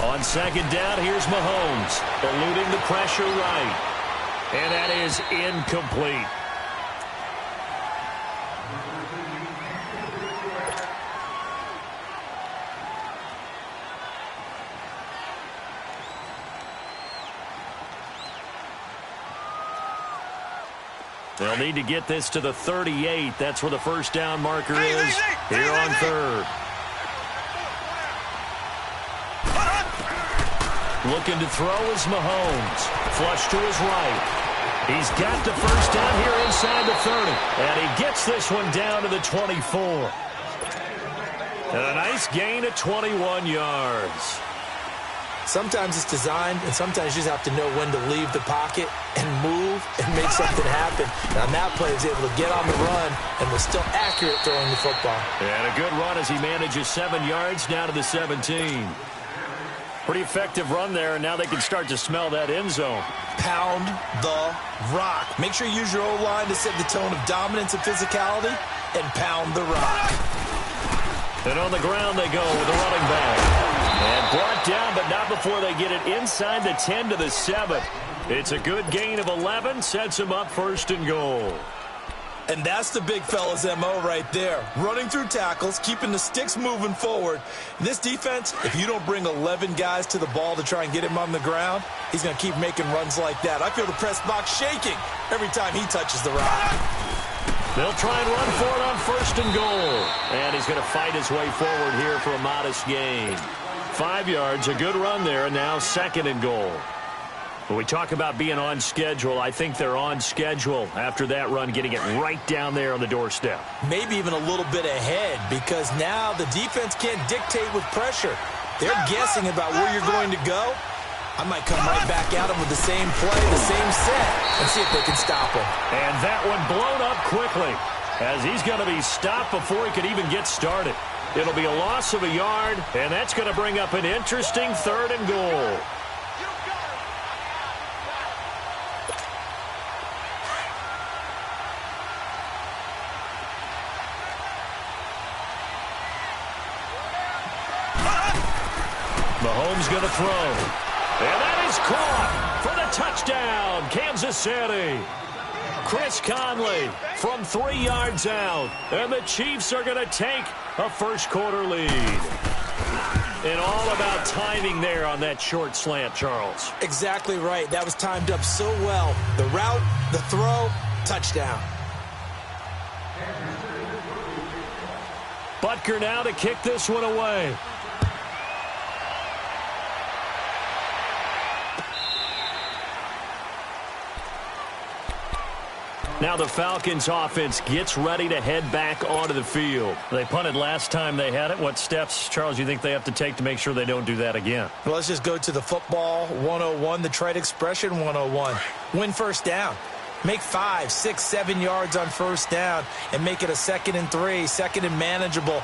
On second down, here's Mahomes, eluding the pressure right. And that is incomplete. They'll need to get this to the 38. That's where the first down marker is here on third. Looking to throw is Mahomes. Flush to his right. He's got the first down here inside the 30. And he gets this one down to the 24. And a nice gain of 21 yards. Sometimes it's designed, and sometimes you just have to know when to leave the pocket and move and make something happen. And on that play, he was able to get on the run and was still accurate throwing the football. And a good run as he manages 7 yards down to the 17. Pretty effective run there, and now they can start to smell that end zone. Pound the rock. Make sure you use your O-line to set the tone of dominance and physicality, and pound the rock. And on the ground they go with the running back. And brought down, but not before they get it inside the 10 to the 7. It's a good gain of 11, sets him up first and goal. And that's the big fella's MO right there. Running through tackles, keeping the sticks moving forward. In this defense, if you don't bring 11 guys to the ball to try and get him on the ground, he's going to keep making runs like that. I feel the press box shaking every time he touches the rock. They'll try and run for it on first and goal. And he's going to fight his way forward here for a modest gain. 5 yards, a good run there, and now second and goal. When we talk about being on schedule, I think they're on schedule after that run, getting it right down there on the doorstep. Maybe even a little bit ahead, because now the defense can't dictate with pressure. They're guessing about where you're going to go. I might come right back at them with the same play, the same set, and see if they can stop him. And that one blown up quickly, as he's going to be stopped before he could even get started. It'll be a loss of a yard, and that's going to bring up an interesting third and goal. Mahomes going to throw. And that is caught for the touchdown, Kansas City. Chris Conley from 3 yards out. And the Chiefs are going to take a first quarter lead. And all about timing there on that short slant, Charles. Exactly right. That was timed up so well. The route, the throw, touchdown. Butker now to kick this one away. Now the Falcons offense gets ready to head back onto the field. They punted last time they had it. What steps, Charles, you think they have to take to make sure they don't do that again? Well, let's just go to the football 101, the trade expression 101. Win first down. Make 5, 6, 7 yards on first down and make it a 2nd and 3, second and manageable.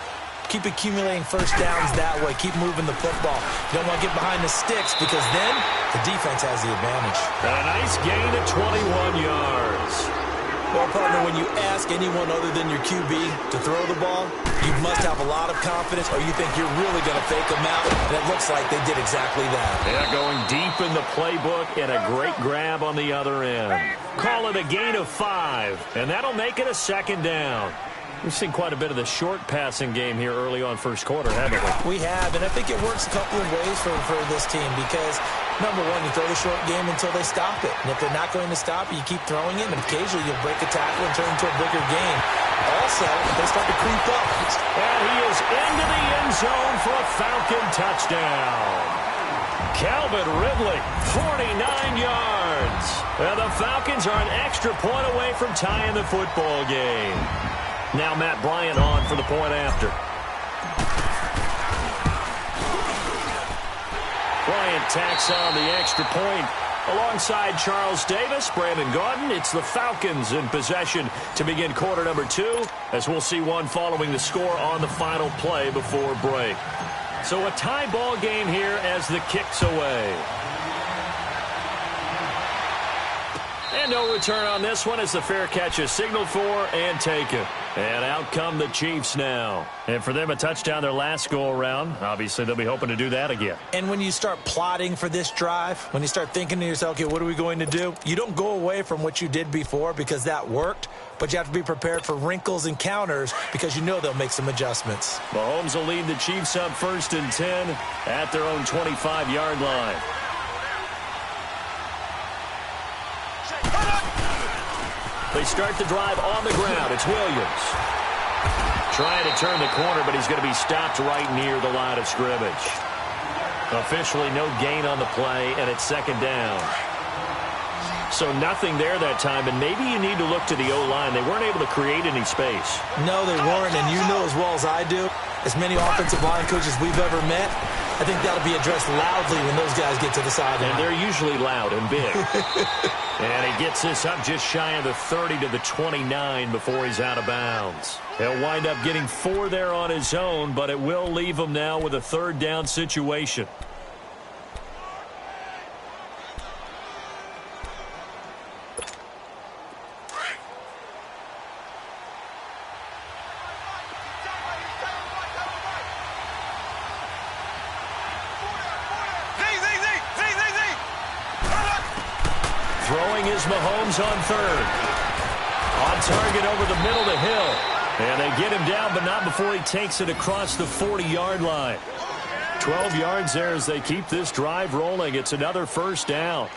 Keep accumulating first downs that way. Keep moving the football. You don't want to get behind the sticks because then the defense has the advantage. And a nice gain of 21 yards. Well, partner, when you ask anyone other than your QB to throw the ball, you must have a lot of confidence or you think you're really going to fake them out, and it looks like they did exactly that. Yeah, going deep in the playbook and a great grab on the other end. Call it a gain of 5, and that'll make it a second down. We've seen quite a bit of the short passing game here early on first quarter, haven't we? We have, and I think it works a couple of ways for this team because, number one, you throw the short game until they stop it. And if they're not going to stop it, you keep throwing it, and occasionally you'll break a tackle and turn into a bigger game. Also, they start to creep up. And he is into the end zone for a Falcon touchdown. Calvin Ridley, 49 yards. And the Falcons are an extra point away from tying the football game. Now Matt Bryant on for the point after. Bryant tacks on the extra point. Alongside Charles Davis, Brandon Gaudin, it's the Falcons in possession to begin quarter number 2, as we'll see one following the score on the final play before break. So a tie ball game here as the kick's away. And no return on this one as the fair catch is signaled for and taken. And out come the Chiefs now. And for them, a touchdown their last go-around. Obviously, they'll be hoping to do that again. And when you start plotting for this drive, when you start thinking to yourself, okay, what are we going to do? You don't go away from what you did before because that worked, but you have to be prepared for wrinkles and counters because you know they'll make some adjustments. Mahomes will lead the Chiefs up 1st and 10 at their own 25-yard line. They start the drive on the ground. It's Williams. Trying to turn the corner, but he's going to be stopped right near the line of scrimmage. Officially no gain on the play, and it's 2nd down. So nothing there that time, and maybe you need to look to the O-line. They weren't able to create any space. No, they weren't, and you know as well as I do, as many offensive line coaches we've ever met, I think that'll be addressed loudly when those guys get to the sideline. And they're usually loud and big. And he gets this up just shy of the 30 to the 29 before he's out of bounds. He'll wind up getting 4 there on his own, but it will leave him now with a 3rd down situation. Throwing is Mahomes on 3rd. On target over the middle to Hill. And they get him down, but not before he takes it across the 40-yard line. 12 yards there as they keep this drive rolling. It's another 1st down.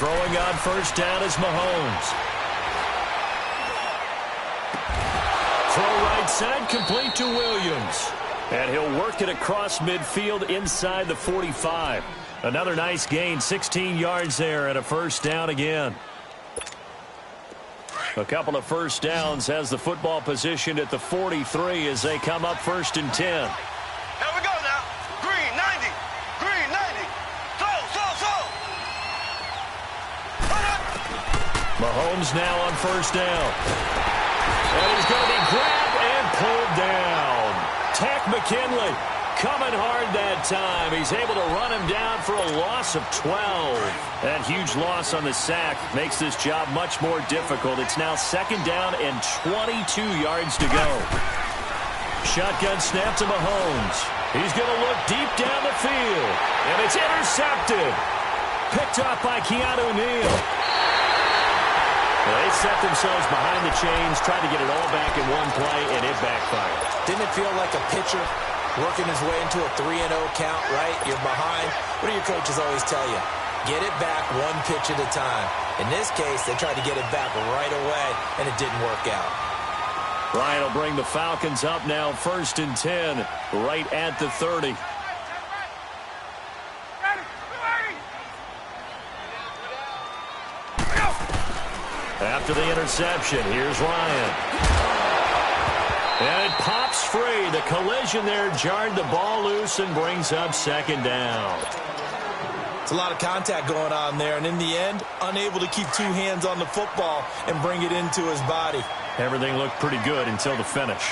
Throwing on 1st down is Mahomes. Throw right side, complete to Williams. And he'll work it across midfield inside the 45. Another nice gain, 16 yards there and a 1st down again. A couple of 1st downs has the football positioned at the 43 as they come up 1st and 10. Here we go now. Green 90. Green 90. Throw. Mahomes now on 1st down. And he's going to be grabbed and pulled down. Tack McKinley coming hard that time. He's able to run him down for a loss of 12. That huge loss on the sack makes this job much more difficult. It's now 2nd down and 22 yards to go. Shotgun snap to Mahomes. He's going to look deep down the field. And it's intercepted. Picked up by Keanu Neal. They set themselves behind the chains, tried to get it all back in one play, and it backfired. Didn't it feel like a pitcher working his way into a 3-0 count, right? You're behind. What do your coaches always tell you? Get it back one pitch at a time. In this case, they tried to get it back right away, and it didn't work out. Ryan will bring the Falcons up now 1st and 10, right at the 30. After the interception, here's Ryan. And it pops free. The collision there jarred the ball loose and brings up 2nd down. It's a lot of contact going on there, and in the end, unable to keep 2 hands on the football and bring it into his body. Everything looked pretty good until the finish.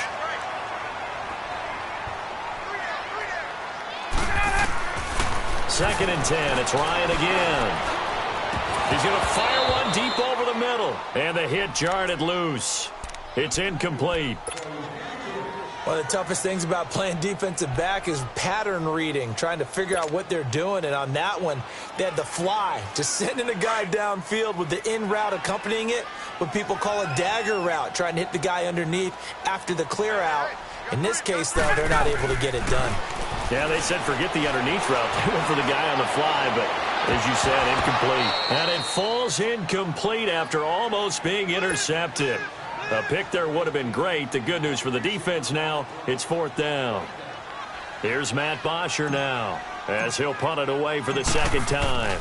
2nd and 10. It's Ryan again. He's going to fire one deep over the middle. And the hit jarred it loose. It's incomplete. One of the toughest things about playing defensive back is pattern reading, trying to figure out what they're doing. And on that one, they had the fly, just sending a guy downfield with the in route accompanying it, what people call a dagger route, trying to hit the guy underneath after the clear out. In this case, though, they're not able to get it done. Yeah, they said forget the underneath route. They went for the guy on the fly, but as you said, incomplete. And it falls incomplete after almost being intercepted. A pick there would have been great. The good news for the defense now, it's 4th down. Here's Matt Bosher now as he'll punt it away for the 2nd time.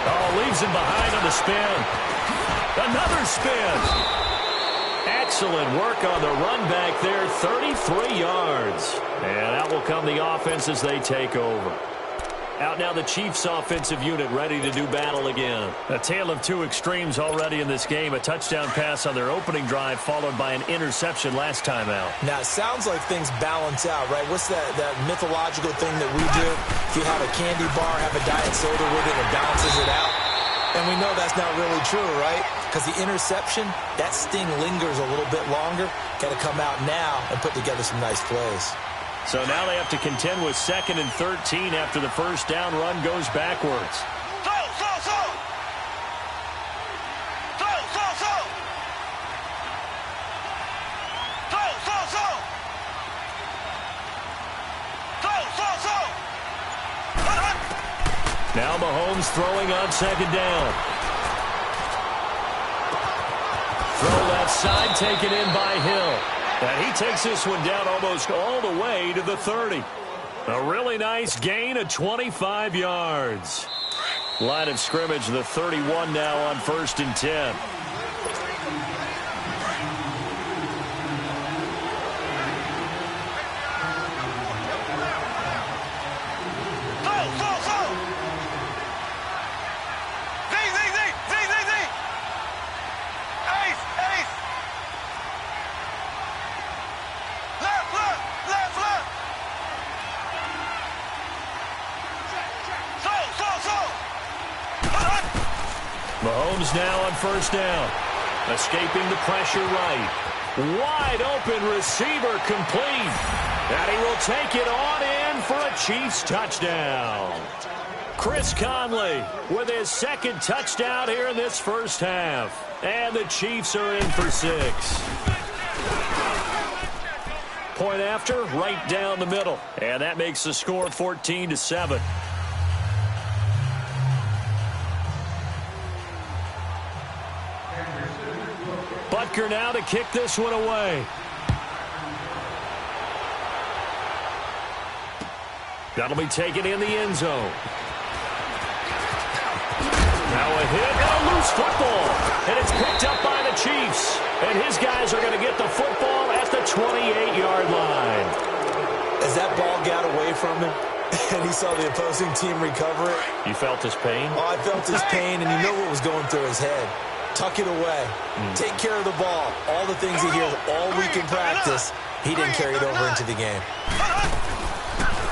Oh, leaves him behind on the spin. Another spin. Excellent work on the run back there, 33 yards. And out will come the offense as they take over. Out now the Chiefs offensive unit ready to do battle again. A tale of two extremes already in this game. A touchdown pass on their opening drive followed by an interception last time out. Now, it sounds like things balance out, right? What's that mythological thing that we do? If you have a candy bar, have a diet soda with it, it balances it out. And we know that's not really true, right? Because the interception, that sting lingers a little bit longer. Got to come out now and put together some nice plays. So now they have to contend with 2nd and 13 after the first down run goes backwards. Now Mahomes throwing on 2nd down. Throw left side taken in by Hill. And he takes this one down almost all the way to the 30. A really nice gain of 25 yards. Line of scrimmage, the 31 now on 1st and 10. Mahomes now on 1st down. Escaping the pressure right. Wide open receiver complete. And he will take it on in for a Chiefs touchdown. Chris Conley with his 2nd touchdown here in this first half. And the Chiefs are in for 6. Point after, right down the middle. And that makes the score 14-7. Butker now to kick this one away. That'll be taken in the end zone. Now a hit and a loose football. And it's picked up by the Chiefs. And his guys are going to get the football at the 28-yard line. As that ball got away from him and he saw the opposing team recover it. You felt his pain? Oh, I felt his pain, and you know what was going through his head. Tuck it away. Take care of the ball. All the things he hears all week in practice, he didn't carry it over into the game.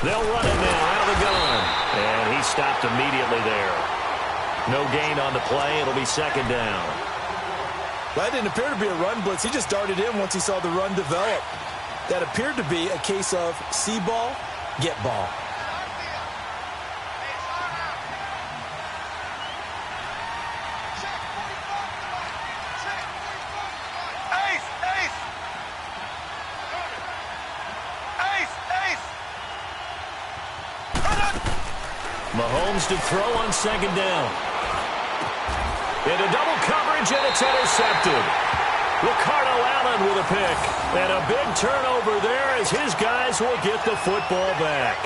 They'll run it now out of the gun. And he stopped immediately there. No gain on the play. It'll be 2nd down. Well, that didn't appear to be a run blitz. He just darted in once he saw the run develop. That appeared to be a case of see ball, get ball. Mahomes to throw on 2nd down. Into double coverage, and it's intercepted. Ricardo Allen with a pick. And a big turnover there as his guys will get the football back.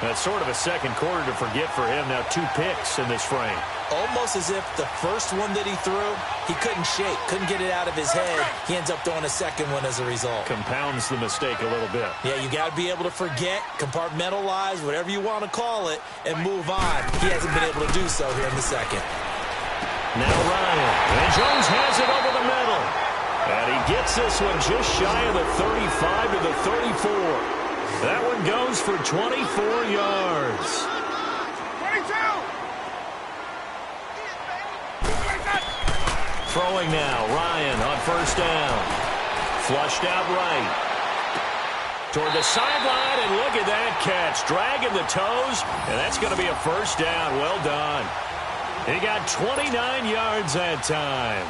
That's sort of a second quarter to forget for him. Now 2 picks in this frame. Almost as if the first one that he threw, he couldn't shake, couldn't get it out of his head. He ends up throwing a second one as a result. Compounds the mistake a little bit. Yeah, you got to be able to forget, compartmentalize, whatever you want to call it, and move on. He hasn't been able to do so here in the second. Now Ryan. And Jones has it over the middle. And he gets this one just shy of the 35 to the 34. That one goes for 24 yards. 22! Throwing now, Ryan on first down. Flushed out right. Toward the sideline, and look at that catch. Dragging the toes, and that's going to be a first down. Well done. He got 29 yards that time.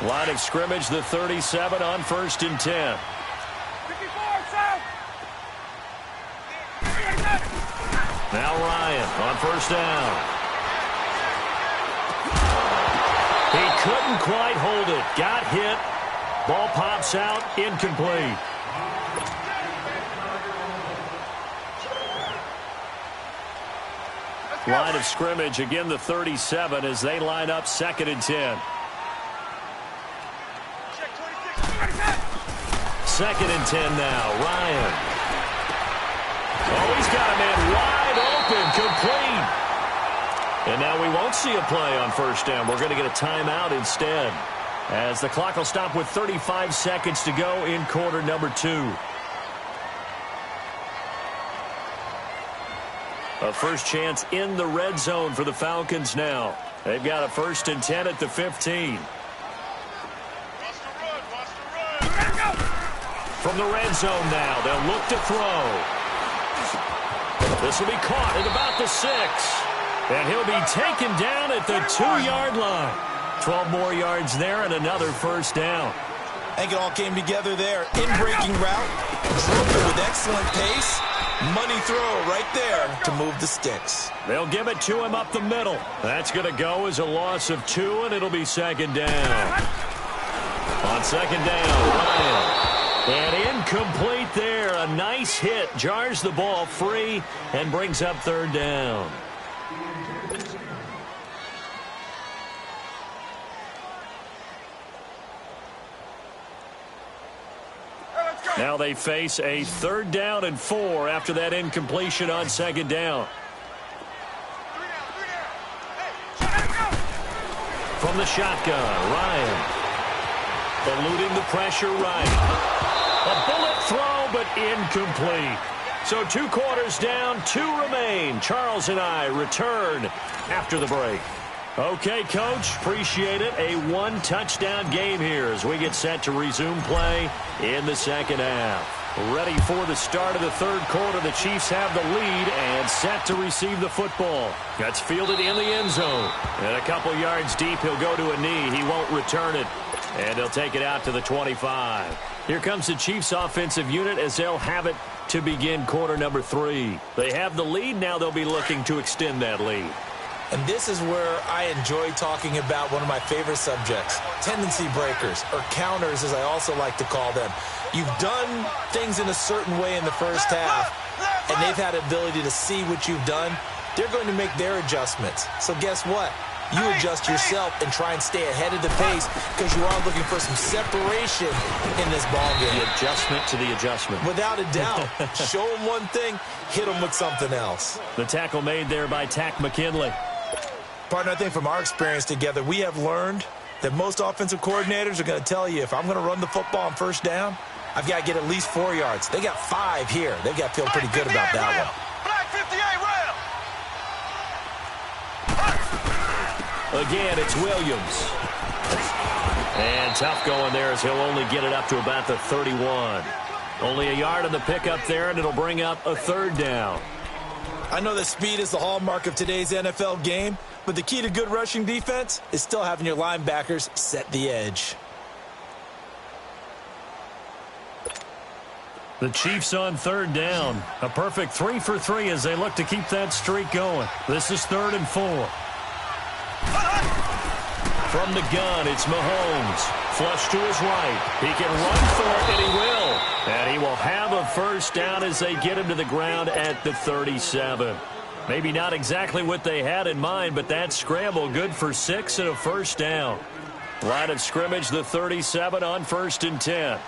Line of scrimmage, the 37 on first and 10. 54, South! Now Ryan on first down. He couldn't quite hold it. Got hit. Ball pops out. Incomplete. Line of scrimmage, again the 37 as they line up second and 10. Second and 10 now. Ryan. Oh, he's got a man wide open. Complete. And now we won't see a play on first down. We're going to get a timeout instead, as the clock will stop with 35 seconds to go in quarter number 2. A first chance in the red zone for the Falcons now. They've got a first and 10 at the 15. From the red zone now, they'll look to throw. This will be caught at about the 6. And he'll be taken down at the 2-yard line. 12 more yards there and another first down. I think it all came together there. In-breaking route, drove it with excellent pace. Money throw right there to move the sticks. They'll give it to him up the middle. That's going to go as a loss of 2, and it'll be second down. On second down, Ryan. And incomplete there. A nice hit. Jars the ball free and brings up third down. Now they face a third down and 4 after that incompletion on second down. From the shotgun, Ryan. Eluding the pressure right. A bullet throw, but incomplete. So 2 quarters down, 2 remain. Charles and I return after the break. Okay, Coach, appreciate it. A 1-touchdown game here as we get set to resume play in the second half. Ready for the start of the third quarter. The Chiefs have the lead and set to receive the football. That's fielded in the end zone. And a couple yards deep, he'll go to a knee. He won't return it. And he'll take it out to the 25. Here comes the Chiefs offensive unit as they'll have it to begin quarter number 3. They have the lead. Now they'll be looking to extend that lead. And this is where I enjoy talking about one of my favorite subjects, tendency breakers, or counters as I also like to call them. You've done things in a certain way in the first half, and they've had the ability to see what you've done. They're going to make their adjustments. So guess what? You adjust yourself and try and stay ahead of the pace because you are looking for some separation in this ball game. The adjustment to the adjustment. Without a doubt. Show them one thing, hit them with something else. The tackle made there by Tack McKinley. Partner, I think from our experience together, we have learned that most offensive coordinators are going to tell you, if I'm going to run the football on first down, I've got to get at least 4 yards. They got 5 here. They've got to feel pretty good about that one. Black 58 rail. Again, it's Williams. And tough going there as he'll only get it up to about the 31. Only a yard on the pickup there, and it'll bring up a third down. I know that speed is the hallmark of today's NFL game, but the key to good rushing defense is still having your linebackers set the edge. The Chiefs on third down. A perfect 3 for 3 as they look to keep that streak going. This is 3rd and 4. From the gun, it's Mahomes. Flush to his right. He can run for it, and he will. And he will have a first down as they get him to the ground at the 37. Maybe not exactly what they had in mind, but that scramble good for 6 and a first down. Line of scrimmage, the 37 on 1st and 10.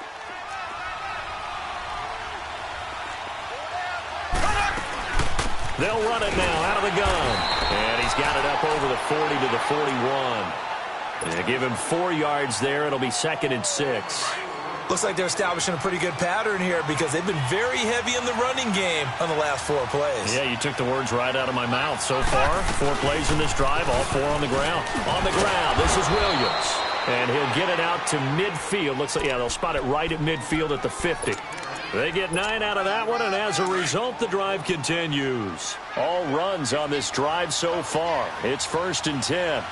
They'll run it now out of the gun. And he's got it up over the 40 to the 41. They give him 4 yards there. It'll be 2nd and 6. Looks like they're establishing a pretty good pattern here because they've been very heavy in the running game on the last 4 plays. Yeah, you took the words right out of my mouth. So far, 4 plays in this drive, all 4 on the ground. On the ground, this is Williams. And he'll get it out to midfield. Looks like, yeah, they'll spot it right at midfield at the 50. They get 9 out of that one, and as a result, the drive continues. All runs on this drive so far. It's 1st and 10.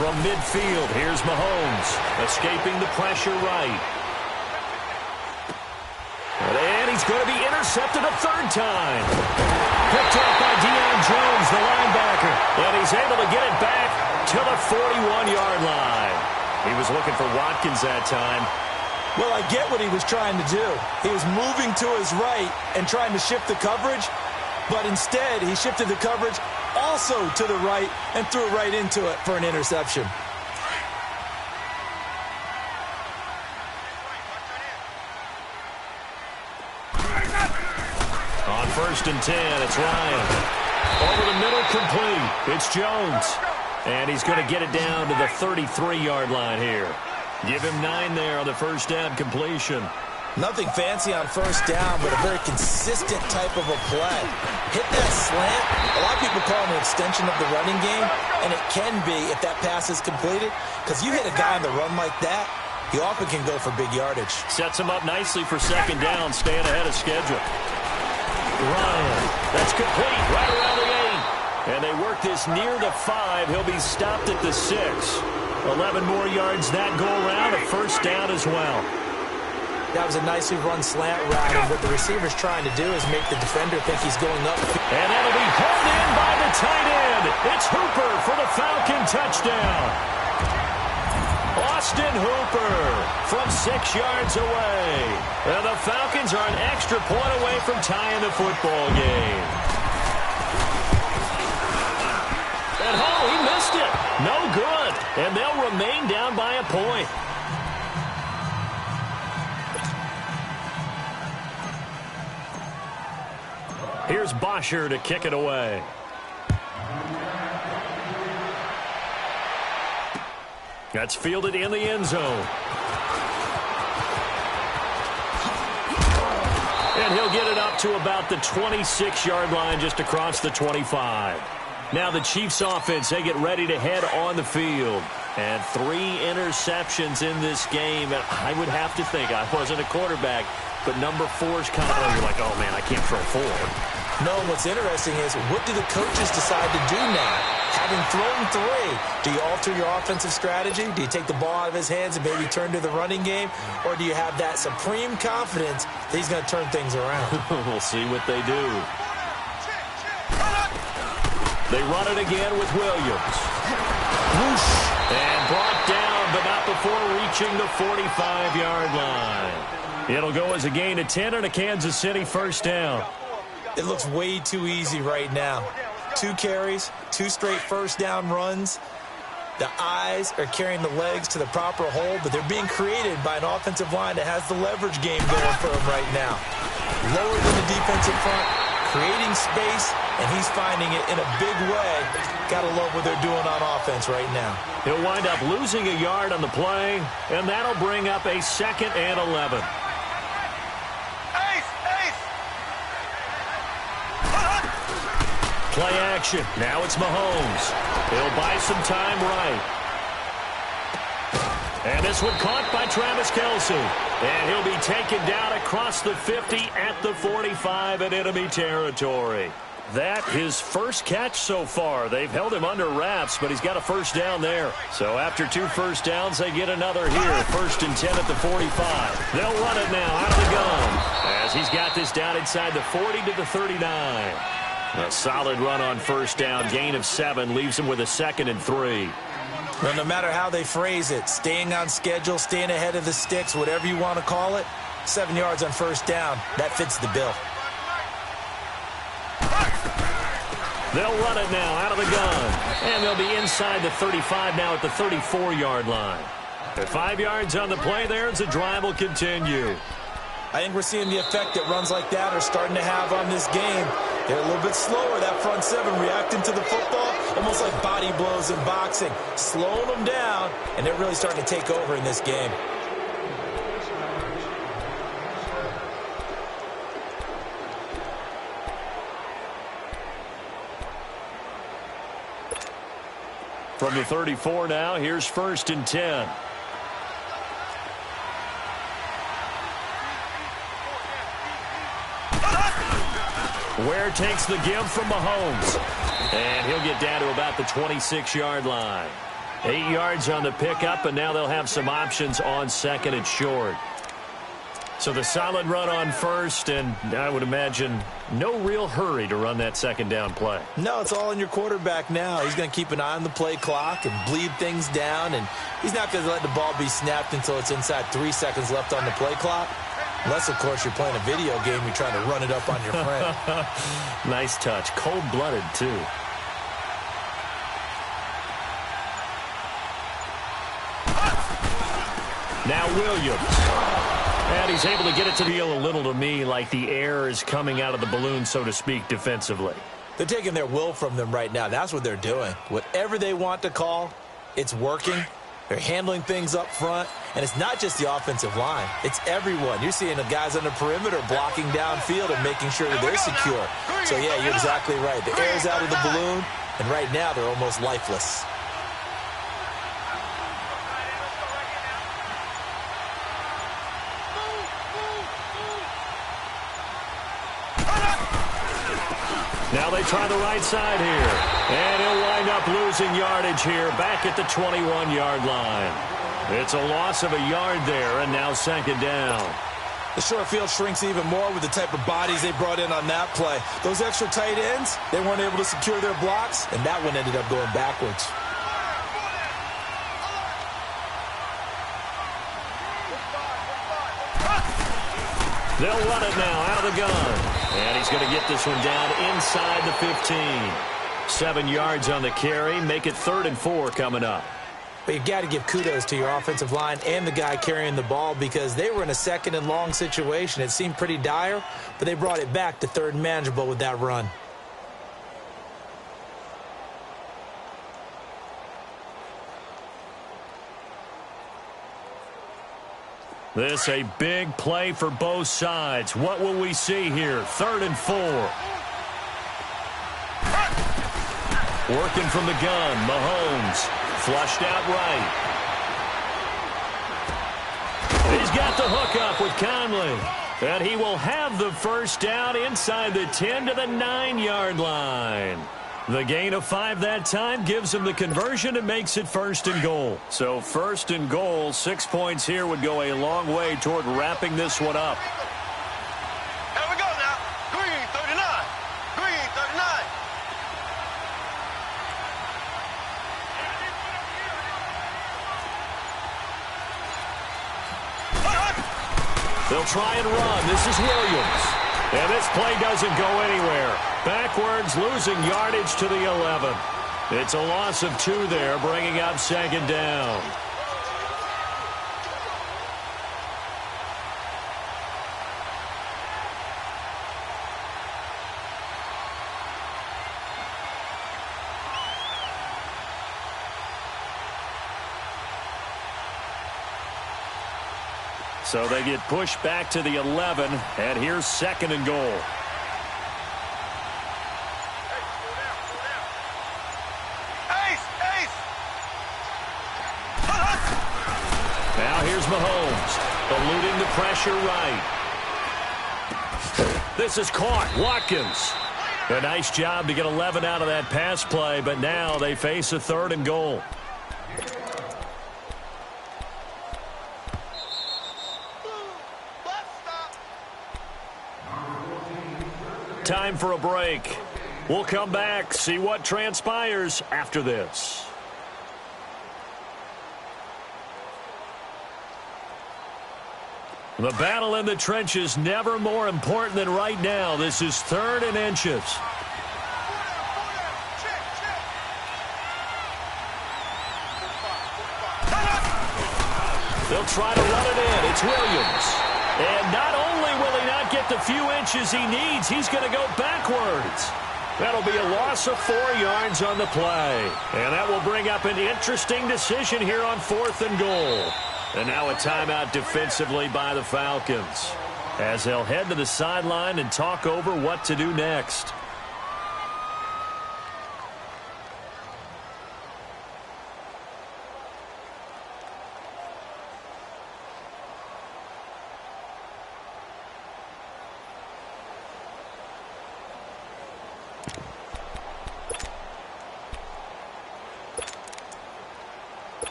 From midfield, here's Mahomes, escaping the pressure right. And he's going to be intercepted a 3rd time. Picked off by Deion Jones, the linebacker. And he's able to get it back to the 41-yard line. He was looking for Watkins that time. Well, I get what he was trying to do. He was moving to his right and trying to shift the coverage, but instead he shifted the coverage also to the right and threw it right into it for an interception. On 1st and 10, it's Ryan. Over the middle, complete. It's Jones. And he's going to get it down to the 33-yard line here. Give him 9 there on the 1st down completion. Nothing fancy on 1st down, but a very consistent type of a play. Hit that slant. A lot of people call it an extension of the running game, and it can be if that pass is completed, because you hit a guy on the run like that, he often can go for big yardage. Sets him up nicely for 2nd down, staying ahead of schedule. Ryan, that's complete, right around the 8. And they work this near the 5. He'll be stopped at the 6. 11 more yards that go around, a 1st down as well. That was a nicely run slant route, and what the receiver's trying to do is make the defender think he's going up. And that'll be pulled in by the tight end. It's Hooper for the Falcon touchdown. Austin Hooper from 6 yards away. And the Falcons are an extra point away from tying the football game. And he missed it. No good. And they'll remain down by a point. Here's Bosher to kick it away. That's fielded in the end zone. And he'll get it up to about the 26-yard line just across the 25. Now the Chiefs offense, they get ready to head on the field. And 3 interceptions in this game. And I would have to think, I wasn't a quarterback, but number 4 is kind of, you're like, oh, man, I can't throw 4. No, what's interesting is, what do the coaches decide to do now? Having thrown 3, do you alter your offensive strategy? Do you take the ball out of his hands and maybe turn to the running game? Or do you have that supreme confidence that he's going to turn things around? We'll see what they do. They run it again with Williams. Whoosh. And brought down, but not before reaching the 45-yard line. It'll go as a gain of 10 and a Kansas City 1st down. It looks way too easy right now. 2 carries, 2 straight 1st down runs. The eyes are carrying the legs to the proper hole, but they're being created by an offensive line that has the leverage game going for them right now. Lower than the defensive front, creating space, and he's finding it in a big way. Gotta love what they're doing on offense right now. He'll wind up losing a yard on the play, and that'll bring up a 2nd and 11. Play action. Now it's Mahomes. He'll buy some time right. And this one caught by Travis Kelce. And he'll be taken down across the 50 at the 45 in enemy territory. That his first catch so far. They've held him under wraps, but he's got a 1st down there. So after 2 1st downs, they get another here. 1st and 10 at the 45. They'll run it now out of the gun as he's got this down inside the 40 to the 39. A solid run on 1st down. Gain of 7 leaves him with a 2nd and 3. Well, no matter how they phrase it, staying on schedule, staying ahead of the sticks, whatever you want to call it, 7 yards on first down. That fits the bill. They'll run it now out of the gun. And they'll be inside the 35 now at the 34-yard line. At 5 yards on the play there as the drive will continue. I think we're seeing the effect that runs like that are starting to have on this game. They're a little bit slower, that front seven, reacting to the football, almost like body blows in boxing, slowing them down, and they're really starting to take over in this game. From the 34 now, here's 1st and 10. Ware takes the give from Mahomes. And he'll get down to about the 26-yard line. 8 yards on the pickup, and now they'll have some options on 2nd and short. So the solid run on first, and I would imagine no real hurry to run that 2nd down play. No, it's all on your quarterback now. He's going to keep an eye on the play clock and bleed things down, and he's not going to let the ball be snapped until it's inside 3 seconds left on the play clock. Unless, of course, you're playing a video game, you're trying to run it up on your friend. Nice touch. Cold-blooded, too. Now Williams. And he's able to get it to feel a little to me like the air is coming out of the balloon, so to speak, defensively. They're taking their will from them right now. That's what they're doing. Whatever they want to call, it's working. They're handling things up front, and it's not just the offensive line. It's everyone. You're seeing the guys on the perimeter blocking downfield and making sure that they're secure. So, yeah, you're exactly right. The air's out of the balloon, and right now they're almost lifeless. Now they try the right side here. And he'll wind up losing yardage here back at the 21-yard line. It's a loss of a yard there, and now 2nd down. The short field shrinks even more with the type of bodies they brought in on that play. Those extra tight ends, they weren't able to secure their blocks, and that one ended up going backwards. They'll run it now out of the gun. And he's going to get this one down inside the 15. 7 yards on the carry. Make it 3rd and 4 coming up. But you've got to give kudos to your offensive line and the guy carrying the ball because they were in a 2nd and long situation. It seemed pretty dire, but they brought it back to 3rd and manageable with that run. This a big play for both sides. What will we see here? 3rd and 4. Working from the gun, Mahomes. Flushed out right. He's got the hook up with Conley. And he will have the 1st down inside the 10 to the 9-yard line. The gain of 5 that time gives him the conversion and makes it 1st and goal. So 1st and goal, 6 points here would go a long way toward wrapping this one up. Here we go now. Green 39. Green 39. They'll try and run. This is Williams. And this play doesn't go anywhere. Backwards, losing yardage to the 11. It's a loss of 2 there, bringing up 2nd down. So they get pushed back to the 11, and here's 2nd and goal. Now here's Mahomes, eluding the pressure right. This is caught. Watkins. A nice job to get 11 out of that pass play, but now they face a 3rd and goal. Time for a break. We'll come back, see what transpires after this. The battle in the trenches never more important than right now. This is 3rd and inches. They'll try to run it in. It's Williams. And not only will he not get the few inches he needs, he's going to go backwards. That'll be a loss of 4 yards on the play. And that will bring up an interesting decision here on 4th and goal. And now a timeout defensively by the Falcons, as they'll head to the sideline and talk over what to do next.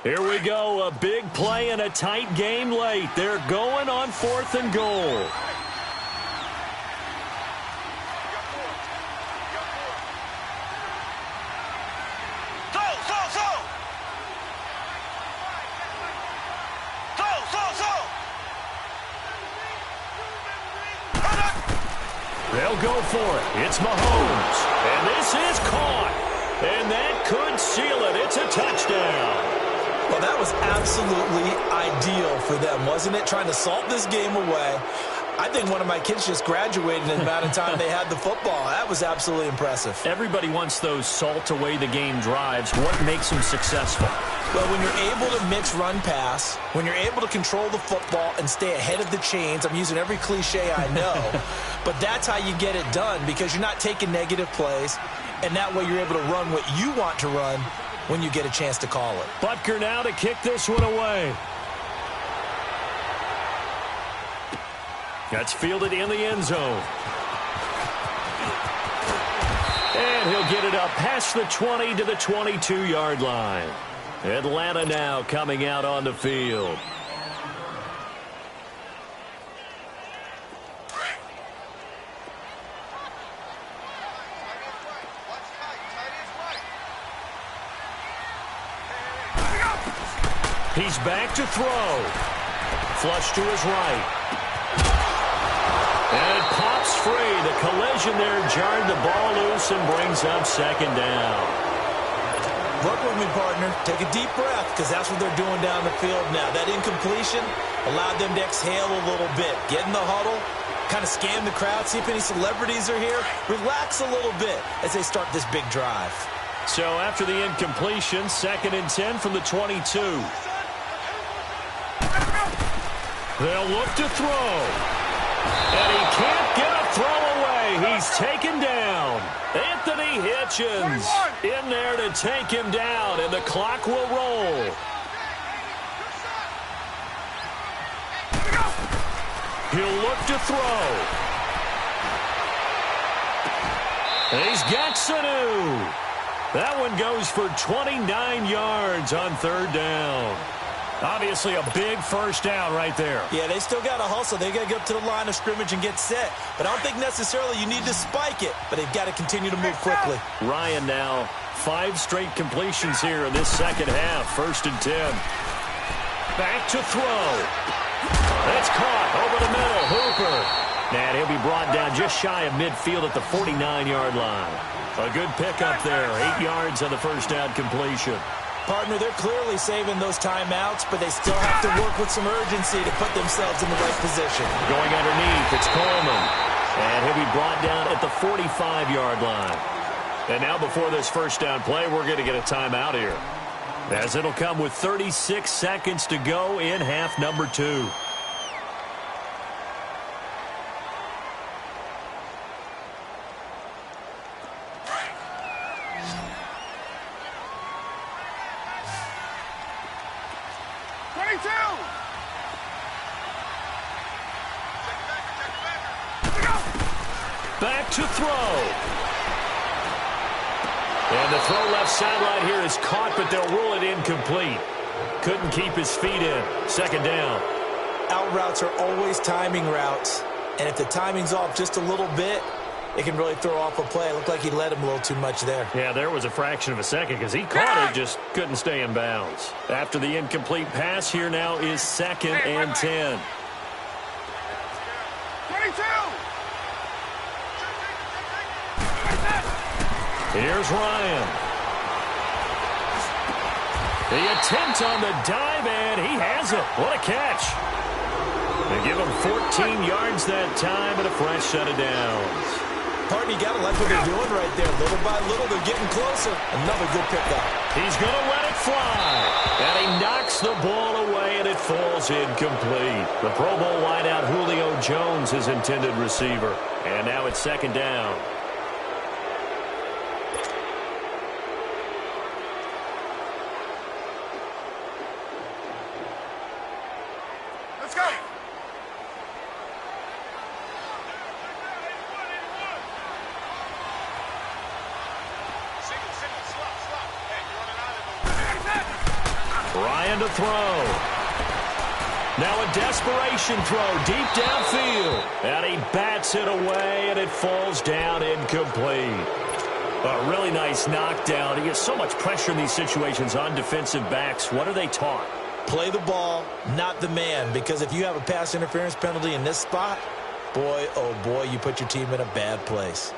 Here we go, a big play and a tight game late. They're going on 4th and goal. They'll go for it. It's Mahomes. And this is caught. And that could seal it. It's a touchdown. Well, that was absolutely ideal for them, wasn't it? Trying to salt this game away. I think one of my kids just graduated in the amount of time they had the football. That was absolutely impressive. Everybody wants those salt away the game drives. What makes them successful? Well, when you're able to mix run-pass, when you're able to control the football and stay ahead of the chains, I'm using every cliche I know, but that's how you get it done, because you're not taking negative plays, and that way you're able to run what you want to run when you get a chance to call it. Butker now to kick this one away. That's fielded in the end zone. And he'll get it up past the 20 to the 22-yard line. Atlanta now coming out on the field. He's back to throw. Flush to his right. And it pops free. The collision there jarred the ball loose and brings up 2nd down. Work with me, partner. Take a deep breath, because that's what they're doing down the field now. That incompletion allowed them to exhale a little bit. Get in the huddle, kind of scan the crowd, see if any celebrities are here. Relax a little bit as they start this big drive. So after the incompletion, 2nd and 10 from the 22. They'll look to throw. And he can't get a throw away. He's taken down. Anthony Hitchens in there to take him down, and the clock will roll. He'll look to throw. And he's got Sanu. That one goes for 29 yards on 3rd down. Obviously a big first down right there. Yeah, they still got to hustle. They got to get up to the line of scrimmage and get set. But I don't think necessarily you need to spike it, but they've got to continue to move quickly. Ryan now 5 straight completions here in this 2nd half. 1st and 10. Back to throw. That's caught over the middle. Hooper. And he'll be brought down just shy of midfield at the 49-yard line. A good pickup there. 8 yards on the first down completion. Partner, they're clearly saving those timeouts, but they still have to work with some urgency to put themselves in the right position. Going underneath, it's Coleman. And he'll be brought down at the 45-yard line. And now before this first down play, we're going to get a timeout here, as it'll come with 36 seconds to go in half number 2. Back to throw. And the throw left sideline here is caught, but they'll rule it incomplete. Couldn't keep his feet in. 2nd down. Out routes are always timing routes. And if the timing's off just a little bit, it can really throw off a play. It looked like he led him a little too much there. Yeah, there was a fraction of a second because he caught it, just couldn't stay in bounds. After the incomplete pass, here now is 2nd and 10. 22. Here's Ryan. The attempt on the dive, and he has it. What a catch. They give him 14 yards that time and a fresh set of downs. Partner, you got to like what they're doing right there. Little by little, they're getting closer. Another good pickup. He's going to let it fly. And he knocks the ball away, and it falls incomplete. The Pro Bowl wideout Julio Jones, his intended receiver. And now it's 2nd down. Let's go. Ryan to throw. Now a desperation throw deep downfield. And he bats it away, and it falls down incomplete. A really nice knockdown. He gets so much pressure in these situations on defensive backs. What are they taught? Play the ball, not the man, because if you have a pass interference penalty in this spot, boy, oh boy, you put your team in a bad place.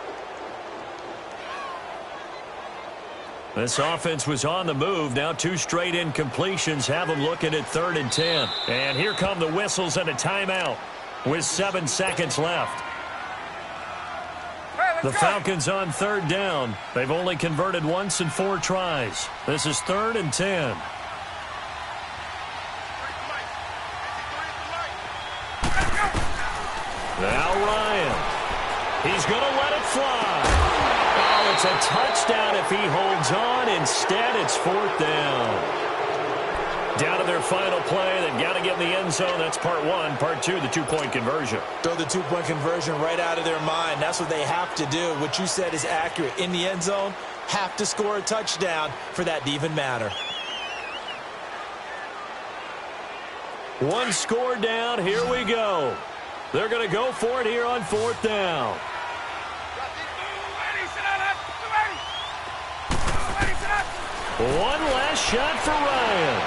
This offense was on the move. Now 2 straight incompletions have them looking at 3rd and 10. And here come the whistles and a timeout with 7 seconds left. The Falcons on 3rd down. They've only converted once in 4 tries. This is 3rd and 10. Now Ryan. He's going to let it fly. Oh, it's a touchdown if he holds on. Instead, it's 4th down. Down to their final play. They've got to get in the end zone. That's part 1. Part 2, the 2-point conversion. Throw the 2-point conversion right out of their mind. That's what they have to do. What you said is accurate. In the end zone, have to score a touchdown for that to even matter. 1 score down. Here we go. They're going to go for it here on 4th down. One last shot for Ryan.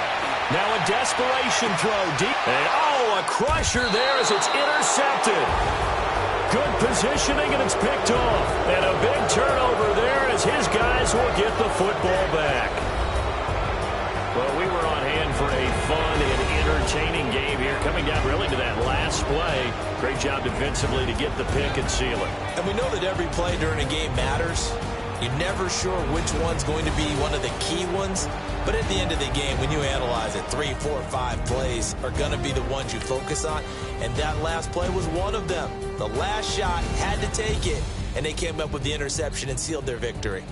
Now a desperation throw deep. And a crusher there as it's intercepted. Good positioning, and it's picked off. And a big turnover there as his guys will get the football back. Well, we were on hand for a fun and entertaining game here, coming down really to that last play. Great job defensively to get the pick and seal it. And we know that every play during a game matters. You're never sure which one's going to be one of the key ones. But at the end of the game, when you analyze it, 3, 4, 5 plays are going to be the ones you focus on. And that last play was one of them. The last shot had to take it, and they came up with the interception and sealed their victory.